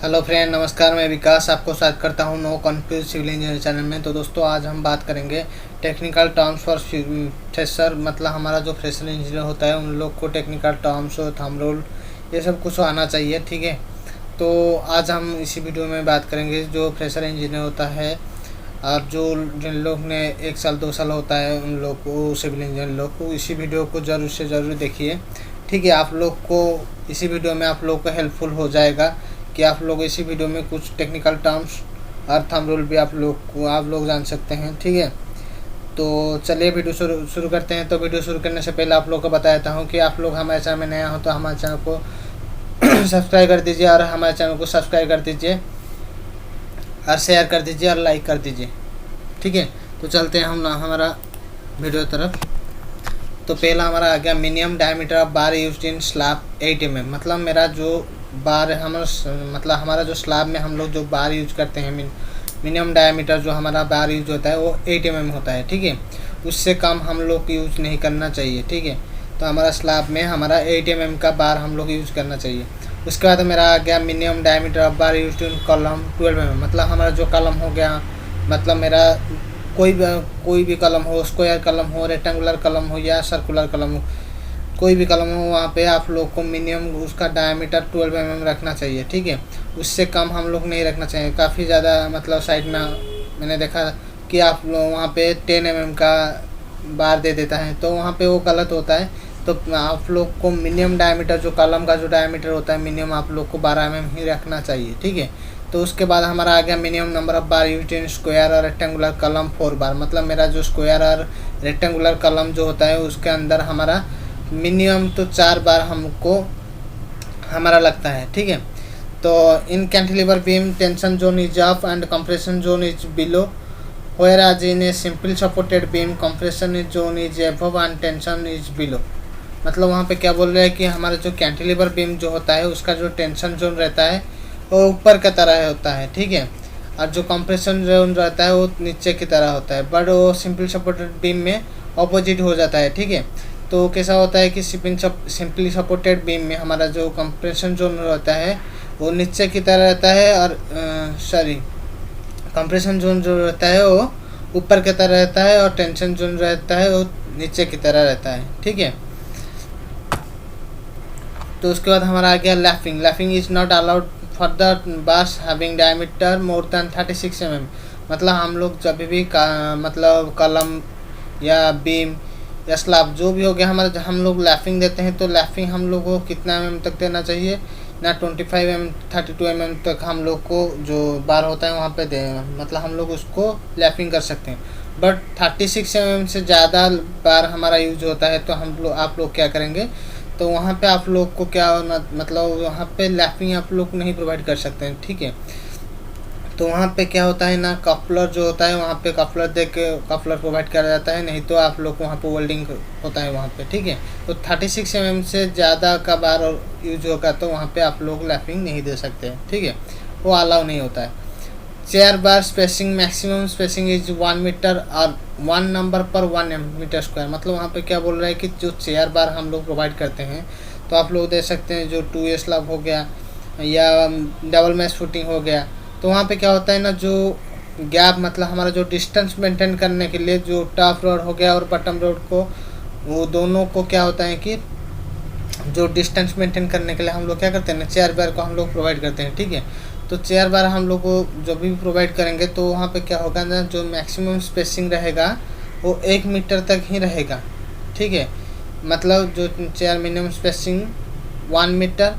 Hello friend, नमस्कार। मैं विकास आपको स्वागत करता हूं no confuse civil engineer channel में। तो दोस्तों, आज हम बात करेंगे टेक्निकल टर्म्स फॉर फ्रेशर। मतलब हमारा जो फ्रेशर इंजीनियर होता है उन लोग को टेक्निकल टर्म्स और थंब रूल ये सब कुछ आना चाहिए, ठीक है। तो आज हम इसी वीडियो में बात करेंगे जो फ्रेशर इंजीनियर होता है और जो जिन लोग ने 1 साल 2 साल होता है उन लोग को, सिविल इंजीनियर लोग को, इसी वीडियो को ज़रूर से ज़रूर देखिए, ठीक है। आप लोग को इसी वीडियो में आप लोग को हेल्पफुल हो जाएगा कि आप लोग इसी वीडियो में कुछ टेक्निकल टर्म्स और थंब रूल भी आप लोग जान सकते हैं, ठीक है। तो चलिए वीडियो शुरू करते हैं। तो वीडियो शुरू करने से पहले आप लोग को बता देता हूँ कि आप लोग हमारे चैनल में नया हो तो हमारे चैनल को सब्सक्राइब कर दीजिए और हमारे चैनल को सब्सक्राइब कर दीजिए और शेयर कर दीजिए और लाइक कर दीजिए, ठीक है। तो चलते हैं हम हमारा वीडियो तरफ। तो पहला हमारा आ गया minimum diameter of bar used in slab 8 mm। मतलब मेरा जो बार हमारा जो स्लैब में हम लोग जो बार यूज करते हैं, मिनिमम डायमीटर जो हमारा बार यूज होता है वो 8 mm होता है, ठीक है। उससे कम हम लोग यूज नहीं करना चाहिए, ठीक है। तो हमारा स्लैब में हमारा 8 mm का बार हम लोग यूज करना चाहिए। उसके बाद मेरा आ गया minimum diameter of bar use in column 12 mm। मतलब हमारा जो कॉलम हो गया, मतलब मेरा कोई भी कलम हो, स्क्वायर कलम हो, रेक्टेंगुलर कलम हो या सर्कुलर कलम हो, कोई भी कलम हो, वहाँ पे आप लोग को मिनिमम उसका डायमीटर 12 mm रखना चाहिए, ठीक है। उससे कम हम लोग नहीं रखना चाहिए। काफ़ी ज़्यादा मतलब साइड में मैंने देखा कि आप लोग वहाँ पे 10 mm का बार दे देता है, तो वहाँ पे वो गलत होता है। तो आप लोग को मिनिमम डायमीटर जो कलम का जो डायमीटर होता है मिनिमम आप लोग को 12 mm ही रखना चाहिए, ठीक है। तो उसके बाद हमारा आ गया minimum number of bar used in square और रेक्टेंगुलर कलम 4 बार। मतलब मेरा जो स्क्वायर और रेक्टेंगुलर कलम जो होता है उसके अंदर हमारा मिनिमम तो 4 बार हमारा लगता है, ठीक है। तो in cantilever beam tension zone is up and compression zone is below, whereas in a simple supported beam compression zone is above and tension is below. मतलब वहाँ पे क्या बोल रहे हैं कि हमारा जो कैंटिलीवर बीम जो होता है उसका जो टेंशन जोन रहता है वो ऊपर की तरह होता है, ठीक है। और जो कंप्रेशन जोन रहता है वो नीचे की तरह होता है, बट वो सिंपल सपोर्टेड बीम में ऑपोजिट हो जाता है, ठीक है। तो कैसा होता है कि सिंपली सपोर्टेड बीम में हमारा जो कंप्रेशन जोन रहता है वो नीचे की तरह रहता है और कंप्रेशन जोन जो रहता है वो ऊपर की तरह रहता है और टेंशन जोन रहता है वो नीचे की तरह रहता है, ठीक है। तो उसके बाद हमारा आ गया lapping is not allowed for the bars having diameter more than 36 mm। मतलब हम लोग जब भी मतलब कलम या बीम या स्लैब जो भी हो गया हमारा, हम लोग लैफिंग देते हैं तो लैफिंग हम लोग को कितना mm तक देना चाहिए ना, 25 mm 32 mm तक हम लोग को जो बार होता है वहाँ पे दे, मतलब हम लोग उसको लैफिंग कर सकते हैं। बट 36 mm से ज़्यादा बार हमारा यूज होता है तो आप लोग क्या करेंगे, तो वहाँ पे आप लोग को क्या मतलब वहाँ पे लैफिंग आप लोग नहीं प्रोवाइड कर सकते हैं, ठीक है। तो वहाँ पे क्या होता है ना, कपलर जो होता है वहाँ पे कपलर दे के कपलर प्रोवाइड किया जाता है, नहीं तो आप लोग को वहाँ पे वेल्डिंग होता है वहाँ पे, ठीक है। तो 36 mm से ज़्यादा का बार और यूज होगा तो वहाँ पे आप लोग लैफिंग नहीं दे सकते हैं, ठीक है, वो अलाउ नहीं होता है। Chair bar spacing maximum spacing is 1 metre और 1 नंबर पर 1 मीटर स्क्वायर। मतलब वहाँ पे क्या बोल रहा है कि जो चेयर बार हम लोग प्रोवाइड करते हैं तो आप लोग दे सकते हैं जो 2A स्लैब हो गया या डबल मैश फुटिंग हो गया। तो वहाँ पे क्या होता है ना, जो गैप मतलब हमारा जो डिस्टेंस मेंटेन करने के लिए जो टॉप रोड हो गया और बॉटम रोड को, वो दोनों को क्या होता है कि जो डिस्टेंस मेंटेन करने के लिए हम लोग क्या करते हैं ना, चेयर बार को हम लोग प्रोवाइड करते हैं, ठीक है। तो चेयर बार हम लोग को जो भी प्रोवाइड करेंगे तो वहाँ पे क्या होगा ना, जो मैक्सिमम स्पेसिंग रहेगा वो 1 मीटर तक ही रहेगा, ठीक है। मतलब जो चेयर मिनिमम स्पेसिंग 1 मीटर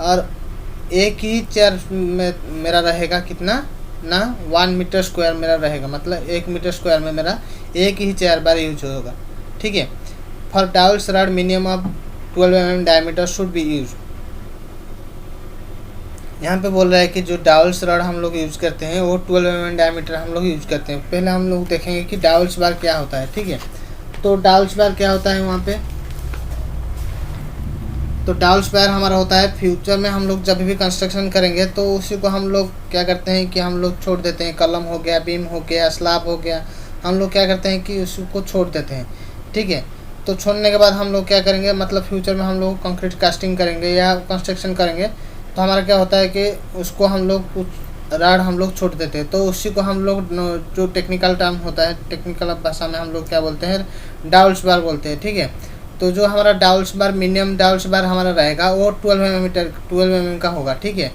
और एक ही चेयर में मेरा रहेगा कितना ना, 1 मीटर स्क्वायर मेरा रहेगा। मतलब 1 मीटर स्क्वायर में मेरा एक ही चेयर बार यूज होगा, ठीक है। For dowels rod minimum of 12 mm diameter should be use. यहाँ पे बोल रहा है कि जो डाउल्स रॉड हम लोग यूज करते हैं वो 12 mm डायमीटर हम लोग यूज करते हैं। पहले हम लोग देखेंगे कि डाउल्स बार क्या होता है, ठीक है। तो डाउल्स बार क्या होता है वहाँ पे, तो डाउल्स बार हमारा होता है फ्यूचर में हम लोग जब भी कंस्ट्रक्शन करेंगे तो उसी को हम लोग क्या करते हैं कि हम लोग छोड़ देते हैं, कलम हो गया, बीम हो गया, स्लैब हो गया, हम लोग क्या करते हैं कि उसको छोड़ देते हैं, ठीक है। तो छोड़ने के बाद हम लोग क्या करेंगे, मतलब फ्यूचर में हम लोग कंक्रीट कास्टिंग करेंगे या कंस्ट्रक्शन करेंगे तो हमारा क्या होता है कि उसको हम लोग कुछ राड हम लोग छोड़ देते हैं। तो उसी को हम लोग जो टेक्निकल टर्म होता है, टेक्निकल भाषा में हम लोग क्या बोलते हैं, डाउल्स बार बोलते हैं, ठीक है। तो जो हमारा डाउल्स बार, मिनिमम डाउल्स बार हमारा रहेगा वो 12 mm का होगा, ठीक है।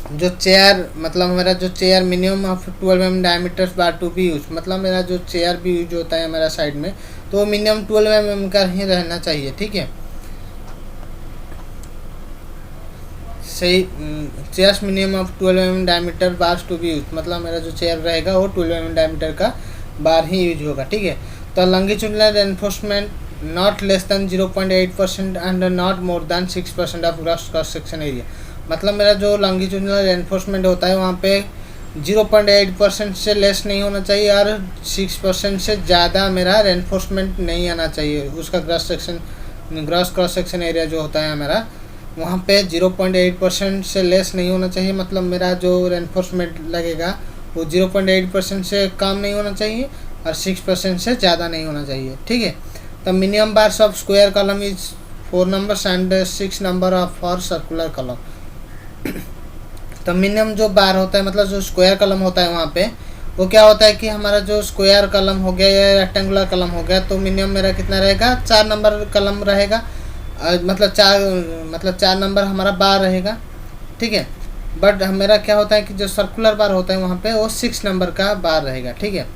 जो चेयर मतलब मेरा जो chair minimum of 12 mm diameter bar to be use, मतलब मेरा जो चेयर भी यूज होता है मेरा साइड में, तो मिनिमम 12 mm का ही रहना चाहिए, ठीक है। सही, chairs minimum of 12 mm diameter bars to be use, मतलब मेरा जो चेयर रहेगा वो 12 mm डायमीटर का बार ही यूज होगा, ठीक है। तो longitudinal enforcement not less then 0.8% and not more then 6% of gross cross section area, मतलब मेरा जो लॉन्गिट्यूडिनल एनफोर्समेंट होता है वहाँ पे 0.8% से लेस नहीं होना चाहिए और 6% से ज़्यादा मेरा एनफोर्समेंट नहीं आना चाहिए। उसका ग्रॉस क्रॉस सेक्शन एरिया जो होता है मेरा वहाँ पे 0.8% से लेस नहीं होना चाहिए, मतलब मेरा जो एनफोर्समेंट लगेगा वो 0.8% से कम नहीं होना चाहिए और 6% से ज़्यादा नहीं होना चाहिए, ठीक है। तो minimum bars of square column is 4 numbers and 6 number of for circular column. तो मिनिमम जो बार होता है मतलब जो स्क्वायर कॉलम होता है वहाँ पे वो क्या होता है कि हमारा जो स्क्वायर कॉलम हो गया या रेक्टेंगुलर कॉलम हो गया, तो मिनिमम मेरा कितना रहेगा, 4 नंबर कॉलम रहेगा, मतलब 4 नंबर हमारा बार रहेगा, ठीक है। बट मेरा क्या होता है कि जो सर्कुलर बार होता है वहाँ पे वो 6 नंबर का बार रहेगा, ठीक है।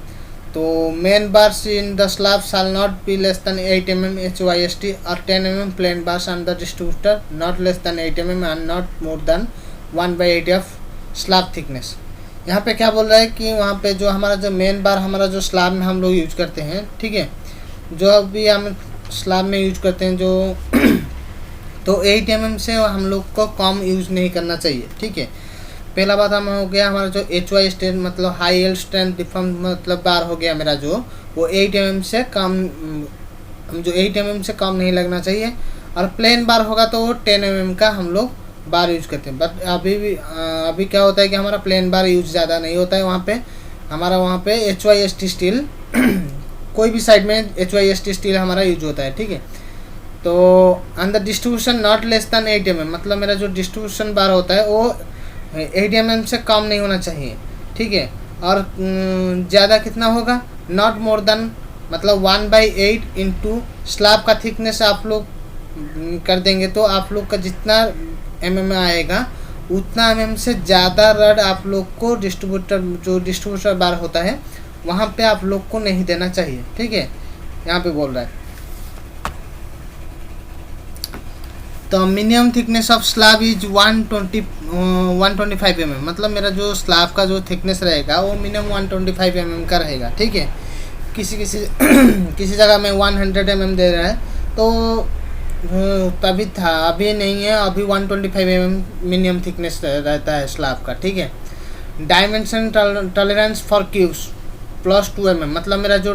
तो main bars in the slab shall not be less than 8 mm HYST और 10 mm plain bars and the distributor not less than 8 mm and not more than 1/8 of slab thickness. यहाँ पे क्या बोल रहा है कि वहाँ पे जो हमारा जो मेन बार हमारा जो स्लैब में हम लोग यूज करते हैं, ठीक है, जो अभी हम स्लैब में यूज करते हैं जो तो 8 mm से हम लोग को कम यूज नहीं करना चाहिए, ठीक है। पहला बात हम हो गया हमारा जो HY स्ट्रेंथ मतलब हाई एल स्ट्रेंथ डिफॉर्म मतलब बार हो गया मेरा जो वो 8 mm से कम, जो 8 mm से कम नहीं लगना चाहिए। और प्लेन बार होगा तो वो 10 mm का हम लोग बार यूज करते हैं। बट अभी क्या होता है कि हमारा प्लेन बार यूज ज़्यादा नहीं होता है, वहाँ पे हमारा वहाँ पे HYST स्टील कोई भी साइड में HYST स्टील हमारा यूज होता है, ठीक है। तो अंदर distribution not less than 8 mm, मतलब मेरा जो डिस्ट्रीब्यूशन बार होता है वो 8 mm से कम नहीं होना चाहिए, ठीक है। और ज़्यादा कितना होगा, नॉट मोर देन मतलब 1/8 इंटू स्लैब का थिकनेस आप लोग कर देंगे तो आप लोग का जितना mm आएगा उतना mm से ज़्यादा रड आप लोग को डिस्ट्रीब्यूटर बार होता है वहाँ पे आप लोग को नहीं देना चाहिए, ठीक है। यहाँ पे बोल रहा है तो minimum thickness of slab is 125 mm, मतलब मेरा जो स्लैब का जो थिकनेस रहेगा वो मिनिमम 125 mm का रहेगा, ठीक है। किसी जगह में 100 mm दे रहा है तो तभी था, अभी नहीं है, अभी 125 mm मिनिमम थिकनेस रहता है स्लैब का, ठीक है। Dimension tolerance for cubes +2 mm, मतलब मेरा जो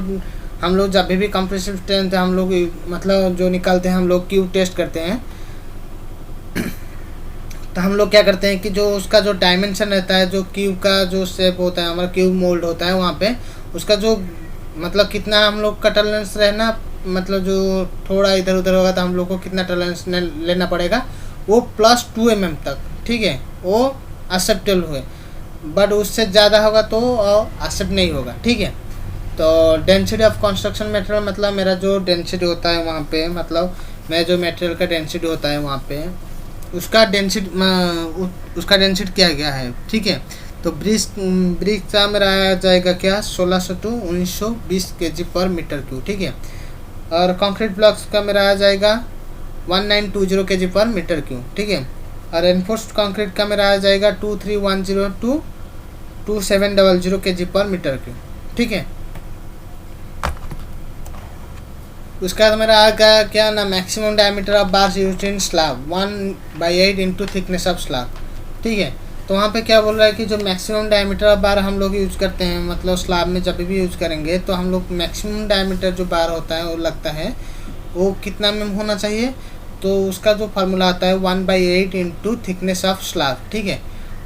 हम लोग जब भी कंप्रेसिव स्ट्रेंथ हम लोग मतलब जो निकालते हैं हम लोग क्यूब टेस्ट करते हैं तो हम लोग क्या करते हैं कि जो उसका जो डायमेंशन रहता है, जो क्यूब का जो शेप होता है हमारा क्यूब मोल्ड होता है वहाँ पे उसका जो मतलब कितना हम लोग का टॉलरेंस रहना, मतलब जो थोड़ा इधर उधर होगा तो हम लोग को कितना टॉलरेंस लेना पड़ेगा, वो +2 mm तक, ठीक है, वो एक्सेप्टेबल हुए। बट उससे ज़्यादा होगा तो एक्सेप्ट नहीं होगा, ठीक है। तो डेंसिटी ऑफ कंस्ट्रक्शन मटेरियल, मतलब मेरा जो डेंसिटी होता है वहाँ पे, मतलब मेरा जो मटेरियल का डेंसिटी होता है वहाँ पे उसका डेंसिटी क्या गया है, ठीक है। तो ब्रिक का मेरा आ जाएगा क्या 1600 to 1920 kg/m3, ठीक है। और कंक्रीट ब्लॉक्स का मेरा आ जाएगा 1920 kg/m3, ठीक है। और एनफोर्स्ड कंक्रीट का मेरा आ जाएगा 2310 to 2700 kg/m3, ठीक है। उसका बाद मेरा आ गया क्या ना maximum diameter of bars used in slab 1/8 into thickness of slab, ठीक है। तो वहाँ पे क्या बोल रहा है कि जो मैक्सिमम डायमीटर ऑफ बार हम लोग यूज़ करते हैं, मतलब स्लैब में जब भी यूज़ करेंगे तो हम लोग मैक्सिमम डायमीटर जो बार होता है वो लगता है वो कितना में होना चाहिए, तो उसका जो फार्मूला आता है 1/8 इंटू थिकनेस ऑफ स्लैब, ठीक है।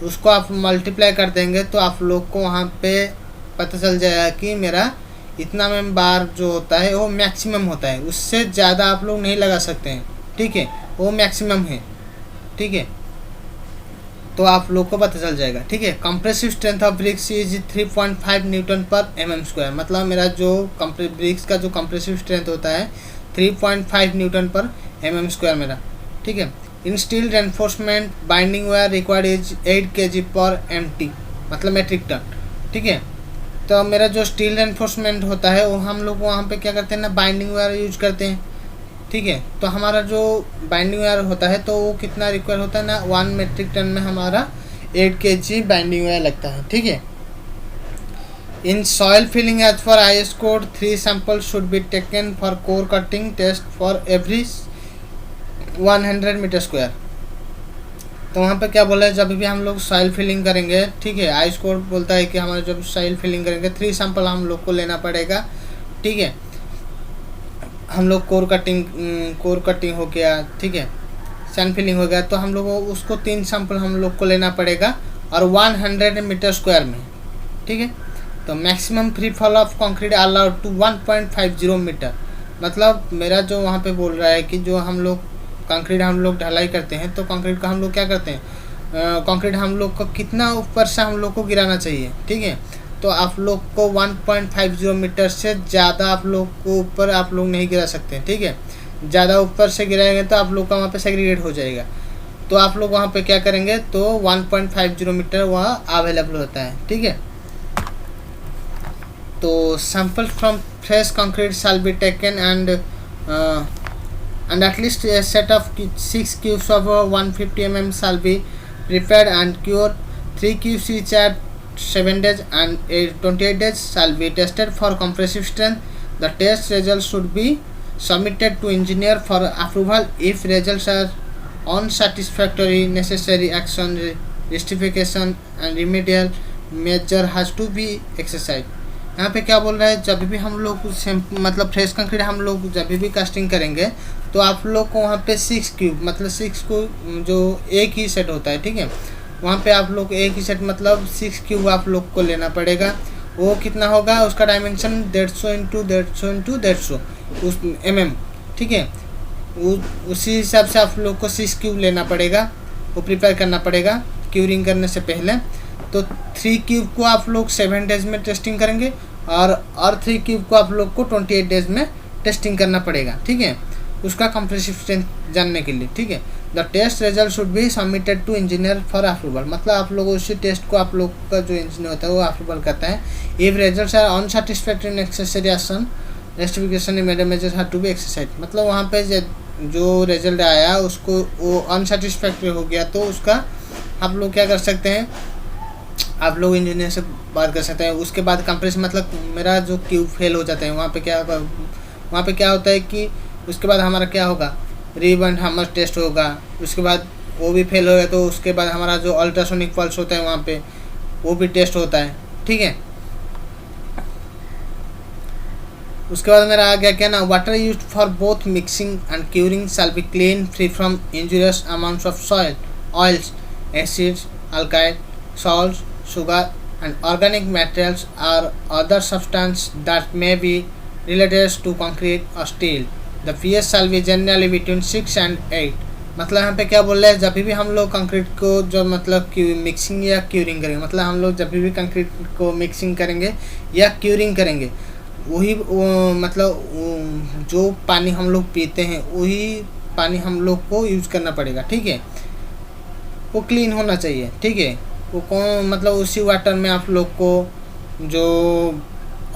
उसको आप मल्टीप्लाई कर देंगे तो आप लोग को वहाँ पे पता चल जाएगा कि मेरा इतना में बार जो होता है वो मैक्सिमम होता है, उससे ज़्यादा आप लोग नहीं लगा सकते हैं, ठीक है, वो मैक्सिमम है, ठीक है। तो आप लोग को पता चल जाएगा, ठीक है। Compressive strength of BRICS is 3.5 Newton पर mm स्क्वायर, मतलब मेरा जो ब्रिक्स का जो कंप्रेसिव स्ट्रेंथ होता है 3.5 न्यूटन पर mm स्क्वायर मेरा, ठीक है। In steel reinforcement binding wire required is 8 kg पर MT, मतलब मेट्रिक टन, ठीक है। तो मेरा जो स्टील रेनफोर्समेंट होता है वो हम लोग वहाँ पे क्या करते हैं ना, बाइंडिंग वायर यूज करते हैं, ठीक है। तो हमारा जो बाइंडिंग वायर होता है तो वो कितना रिक्वायर होता है ना, 1 मेट्रिक टन में हमारा 8 kg बाइंडिंग वायर लगता है, ठीक है। In soil filling as for IS code 3 sample should be taken for core cutting test for every 100 metre square. तो वहाँ पे क्या बोला है, जब भी हम लोग सॉइल फिलिंग करेंगे, ठीक है, IS कोड बोलता है कि हमारे जब सॉइल फिलिंग करेंगे 3 सैंपल हम लोग को लेना पड़ेगा, ठीक है। हम लोग कोर कटिंग हो गया, ठीक है, सैंड फिलिंग हो गया, तो हम लोग उसको 3 सैंपल हम लोग को लेना पड़ेगा और 100 मीटर स्क्वायर में, ठीक है। तो maximum free fall of concrete allowed to 1.50 metre, मतलब मेरा जो वहाँ पे बोल रहा है कि जो हम लोग कंक्रीट हम लोग ढलाई करते हैं तो कंक्रीट का हम लोग क्या करते हैं, कंक्रीट हम लोग को कितना ऊपर से हम लोग को गिराना चाहिए, ठीक है। तो आप लोग को 1.50 मीटर से ज़्यादा आप लोग को ऊपर आप लोग नहीं गिरा सकते, ठीक है। ज़्यादा ऊपर से गिराएंगे तो आप लोग का वहाँ पे सेग्रीगेट हो जाएगा, तो आप लोग वहाँ पे क्या करेंगे, तो 1.50 मीटर वहाँ अवेलेबल होता है, ठीक है। तो sample from fresh concrete shall be taken and at least a set of 6 cubes of 150 mm shall be prepared and cured. 3 cubes each at 7 days and 28 days shall be tested for compressive strength. The test results should be submitted to engineer for approval. If results are unsatisfactory, necessary action, rectification and remedial measure has to be exercised. यहाँ पे क्या बोल रहा है, जब भी हम लोग मतलब फ्रेश कंक्रीट हम लोग जब भी कास्टिंग करेंगे तो आप लोग को वहाँ पे 6 क्यूब, मतलब 6 को जो एक ही सेट होता है, ठीक है, वहाँ पे आप लोग एक ही सेट मतलब 6 क्यूब आप लोग को लेना पड़ेगा। वो कितना होगा, उसका डायमेंशन 150 इंटू 150 उस mm, ठीक है। उसी हिसाब से आप लोग को 6 क्यूब लेना पड़ेगा, वो प्रिपेयर करना पड़ेगा क्यूरिंग करने से पहले। तो 3 क्यूब को आप लोग 7 डेज में टेस्टिंग करेंगे और 3 क्यूब को आप लोग को 28 डेज में टेस्टिंग करना पड़ेगा, ठीक है, उसका कंप्रेसिव स्ट्रेंथ जानने के लिए, ठीक है। The test result should be submitted to engineer for approval, मतलब आप लोग उसी टेस्ट को आप लोग का जो इंजीनियर होता है वो अप्रूवल करता है। If results are unsatisfactory necessary action rectification measures have to be exercise, मतलब वहाँ पे जो रिजल्ट आया उसको वो अनसेटिस्फैक्टरी हो गया तो उसका आप लोग क्या कर सकते हैं, आप लोग इंजीनियर से बात कर सकते हैं। उसके बाद कंप्रेस मतलब मेरा जो क्यूब फेल हो जाता है वहाँ पे क्या होता है कि उसके बाद हमारा क्या होगा, रिबन हमर टेस्ट होगा, उसके बाद वो भी फेल हो गया तो उसके बाद हमारा जो अल्ट्रासोनिक पल्स होता है वहाँ पे वो भी टेस्ट होता है, ठीक है। उसके बाद मेरा आ गया क्या ना, water used for both mixing and curing shall be clean free from injurious amounts of soil, oils, acids, alkyl, salts, sugar and organic materials or other substance that may be related to concrete or steel. The pH shall be generally between 6 and 8, मतलब यहाँ पे क्या बोल रहे हैं, जब भी हम लोग कंक्रीट को जो मतलब मिक्सिंग या क्यूरिंग करेंगे, मतलब हम लोग जब भी कंक्रीट को मिक्सिंग करेंगे या क्यूरिंग करेंगे वही मतलब जो पानी हम लोग पीते हैं वही पानी हम लोग को यूज़ करना पड़ेगा, ठीक है। वो क्लीन होना चाहिए, ठीक है। वो कौन मतलब उसी वाटर में आप लोग को जो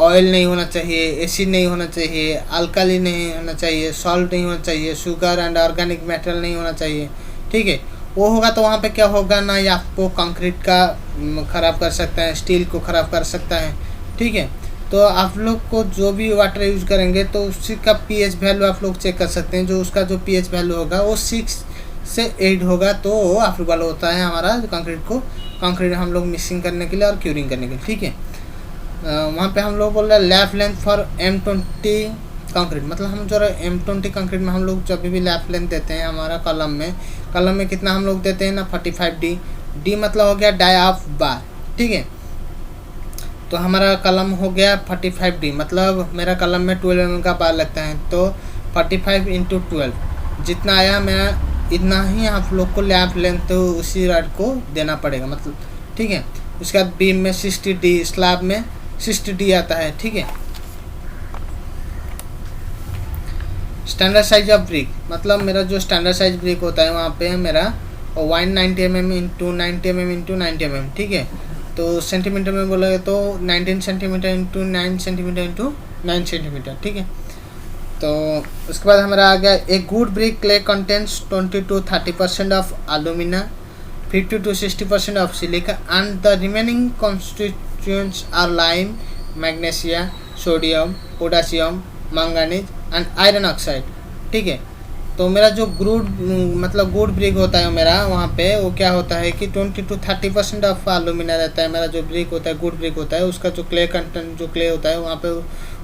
ऑयल नहीं होना चाहिए, एसिड नहीं होना चाहिए, अल्काली नहीं होना चाहिए, सॉल्ट नहीं होना चाहिए, शुगर एंड ऑर्गेनिक मटेरियल नहीं होना चाहिए, ठीक है। वो होगा तो वहाँ पे क्या होगा ना, ये आपको कंक्रीट का ख़राब कर सकता है, स्टील को ख़राब कर सकता है, ठीक है। तो आप लोग को जो भी वाटर यूज़ करेंगे तो उसी का pH वैल्यू आप लोग चेक कर सकते हैं। जो उसका जो pH वैल्यू होगा वो 6 से 8 होगा तो अप्रूवल होता है हमारा कंक्रीट हम लोग मिक्सिंग करने के लिए और क्यूरिंग करने के लिए, ठीक है। वहाँ पे हम लोग बोल रहे हैं lap length for M20 concrete, मतलब हम जो M20 कंक्रीट में हम लोग जब भी लैप लेंथ देते हैं हमारा कलम में कितना हम लोग देते हैं ना 45D, डी मतलब हो गया डाई ऑफ बार, ठीक है। तो हमारा कलम हो गया 45D, मतलब मेरा कलम में 12 mm का बार लगता है, तो 45 × 12 जितना आया मेरा इतना ही आप लोग को लैप लेंथ तो उसी रॉड को देना पड़ेगा, मतलब ठीक है। उसके बाद बीम में 60D, स्लैब में 60D आता है, ठीक है। स्टैंडर्ड साइज ऑफ ब्रिक, मतलब मेरा जो स्टैंडर्ड साइज ब्रिक होता है वहाँ पे मेरा 190 mm into 90 mm into 90 mm, ठीक है। तो सेंटीमीटर में बोलोगे तो 19 centimetre into 9 centimetre into 9 centimetre, ठीक है। तो उसके बाद हमारा आ गया a good brick clay contents 20 to 30% of alumina, 50 to 60% of silica and the remaining constituents are lime, magnesia, sodium, potassium, manganese and iron oxide, ठीक है। तो मेरा जो मतलब गुड ब्रिक होता है मेरा वहाँ पे वो क्या होता है कि 20 to 30% ऑफ एलुमिना रहता है। मेरा जो ब्रिक होता है गुड ब्रिक होता है उसका जो क्ले कंटेंट जो क्ले होता है वहाँ पे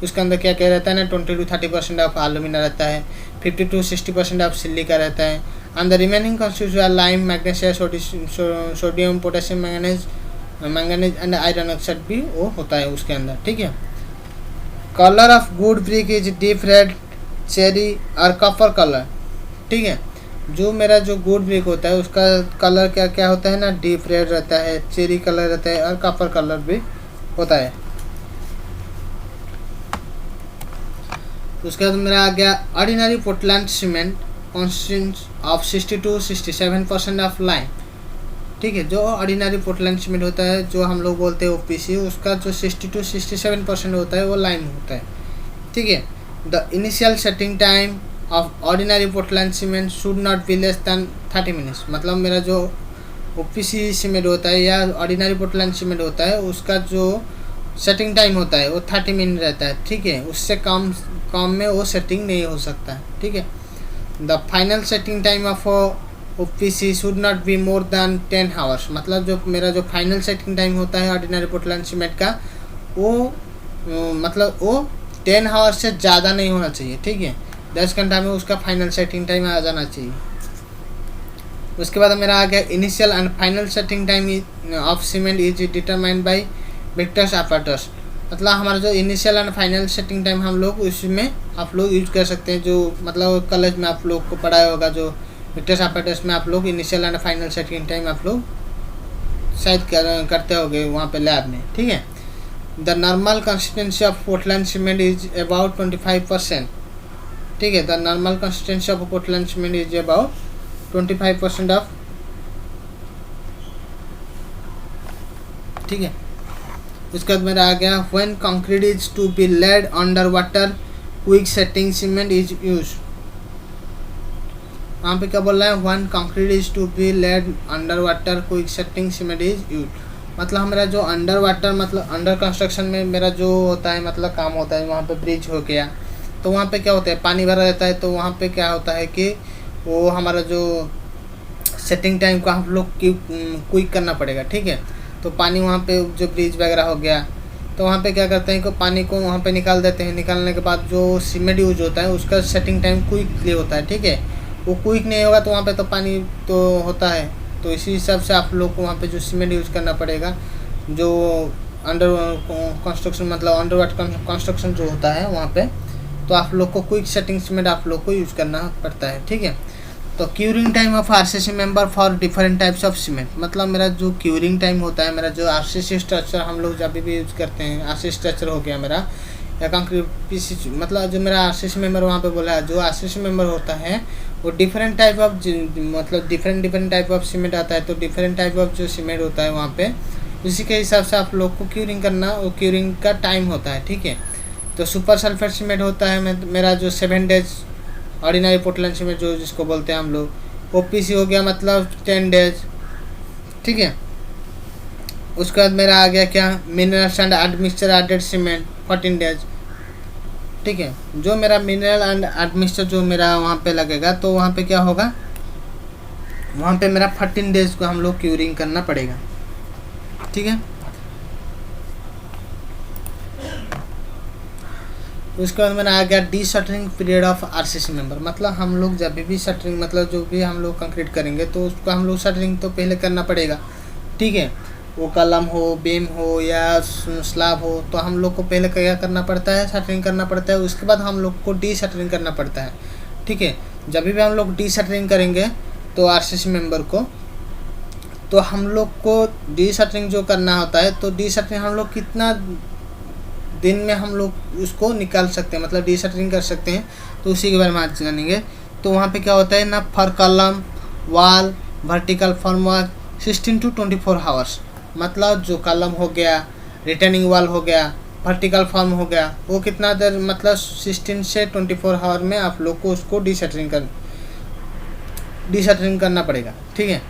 उसके अंदर क्या क्या रहता है ना 20 to 30% ऑफ एलुमिना रहता है, 50 to 60% ऑफ सिलिका रहता है and the remaining constituents lime, magnesia, sodium, potassium, manganese and iron oxide भी वो होता है उसके अंदर, ठीक है। Colour of good brick is deep red, cherry और कॉपर कलर, ठीक है। जो मेरा जो गुड ब्रिक होता है उसका कलर क्या क्या होता है ना, डीप रेड रहता है, चेरी कलर रहता है और कॉपर कलर भी होता है। उसके बाद मेरा आ गया ordinary Portland cement consistence of 60 to 67% of lime, ठीक है। जो ऑर्डिनरी पोर्टलैंड सीमेंट होता है जो हम लोग बोलते हैं OPC, उसका जो 60 to 67% होता है वो लाइम होता है, ठीक है। The initial setting time of ordinary Portland cement should not be less than 30 minutes, मतलब मेरा जो OPC सीमेंट होता है या ऑर्डिनरी पोर्टलैंड सीमेंट होता है उसका जो सेटिंग टाइम होता है वो 30 मिनट रहता है, ठीक है। उससे कम में वो सेटिंग नहीं हो सकता है, ठीक है। The final setting time of OPC should not be more than 10 hours, मतलब जो मेरा जो फाइनल सेटिंग टाइम होता है ऑर्डिनरी पोर्टलैंड सीमेंट का वो मतलब वो 10 आवर्स से ज़्यादा नहीं होना चाहिए, ठीक है। 10 घंटा में उसका फाइनल सेटिंग टाइम आ जाना चाहिए। उसके बाद मेरा आ गया initial and final setting time of cement is determined by Victus apparatus, मतलब हमारा जो initial and final setting time हम लोग उसमें आप लोग यूज कर सकते हैं। जो मतलब कॉलेज में आप लोग को पढ़ाया होगा जो विक्टर्स apparatus में आप लोग initial and final setting time आप लोग शायद करते होंगे वहाँ पे लैब में, ठीक है। The normal consistency of Portland cement is about 25%, ठीक है। The normal consistency of Portland cement is about 25% of, ठीक है। उसके बाद मेरा आ गया when concrete is to be laid under water quick setting cement is use, वहाँ पे क्या बोल रहा है when concrete is to be laid under water quick setting cement is use, मतलब मेरा जो अंडर वाटर मतलब अंडर कंस्ट्रक्शन में मेरा जो होता है मतलब काम होता है वहाँ पे ब्रिज हो गया तो वहाँ पे क्या होता है पानी भरा रहता है, तो वहाँ पे क्या होता है कि वो हमारा जो सेटिंग टाइम को हम लोग क्विक करना पड़ेगा, ठीक है। तो पानी वहाँ पे जो ब्रिज वगैरह हो गया तो वहाँ पे क्या करते हैं कि पानी को वहाँ पे निकाल देते हैं, निकालने के बाद जो सीमेंट यूज होता है उसका सेटिंग टाइम क्विकली होता है, ठीक है। वो क्विक नहीं होगा तो वहाँ पे तो पानी तो होता है, तो इसी हिसाब से आप लोग को वहाँ पे जो सीमेंट यूज़ करना पड़ेगा जो अंडर कंस्ट्रक्शन मतलब अंडर वाटर कंस्ट्रक्शन जो होता है वहाँ पे, तो आप लोग को क्विक सेटिंग सीमेंट आप लोग को यूज़ करना पड़ता है, ठीक है। तो curing time of RCC member for different types of cement, मतलब मेरा जो क्यूरिंग टाइम होता है मेरा जो RCC स्ट्रक्चर हम लोग जब भी यूज़ करते हैं, RCC स्ट्रक्चर हो गया मेरा या कंक्रीट PC मतलब जो मेरा RCC मेंबर वहाँ पे बोला है जो RCC मेंबर होता है वो डिफरेंट टाइप ऑफ मतलब डिफरेंट टाइप ऑफ सीमेंट आता है, तो डिफरेंट टाइप ऑफ जो सीमेंट होता है वहाँ पे उसी के हिसाब से आप लोग को क्यूरिंग करना वो क्यूरिंग का टाइम होता है, ठीक है। तो सुपर सल्फेट सीमेंट होता है मेरा जो 7 डेज ऑर्डिनरी पोर्टलैंड सीमेंट जो जिसको बोलते हैं हम लोग, OPC हो गया मतलब 10 डेज, ठीक है। उसके बाद मेरा आ गया क्या minerals and admixture added cement 14 days, ठीक है। जो मेरा मिनरल एंड एडमिक्सचर जो मेरा वहाँ पे लगेगा तो वहाँ पे क्या होगा वहाँ पे मेरा 14 डेज को हम लोग क्यूरिंग करना पड़ेगा, ठीक है। उसके बाद मेरा आ गया D shuttering period of RCC member, मतलब हम लोग जब भी शटरिंग मतलब जो भी हम लोग कंक्रीट करेंगे तो उसको हम लोग शटरिंग तो पहले करना पड़ेगा, ठीक है। वो कलम हो बीम हो या स्लैब हो तो हम लोग को पहले क्या करना पड़ता है शटरिंग करना पड़ता है, उसके बाद हम लोग को डी शटरिंग करना पड़ता है, ठीक है। जब भी हम लोग डी शटरिंग करेंगे तो आरसीसी मेंबर को, तो हम लोग को डीशटरिंग जो करना होता है, तो डीशटरिंग हम लोग कितना दिन में हम लोग उसको निकाल सकते हैं, मतलब डीशटरिंग कर सकते हैं, तो उसी के बारे में आज जानेंगे। तो वहाँ पे क्या होता है ना, for column wall vertical formwork 16 to 24 hours, मतलब जो कॉलम हो गया, रिटर्निंग वॉल हो गया, वर्टिकल फॉर्म हो गया, वो कितना देर मतलब 16 से 24 आवर में आप लोग को उसको डीशटरिंग करना पड़ेगा, ठीक है।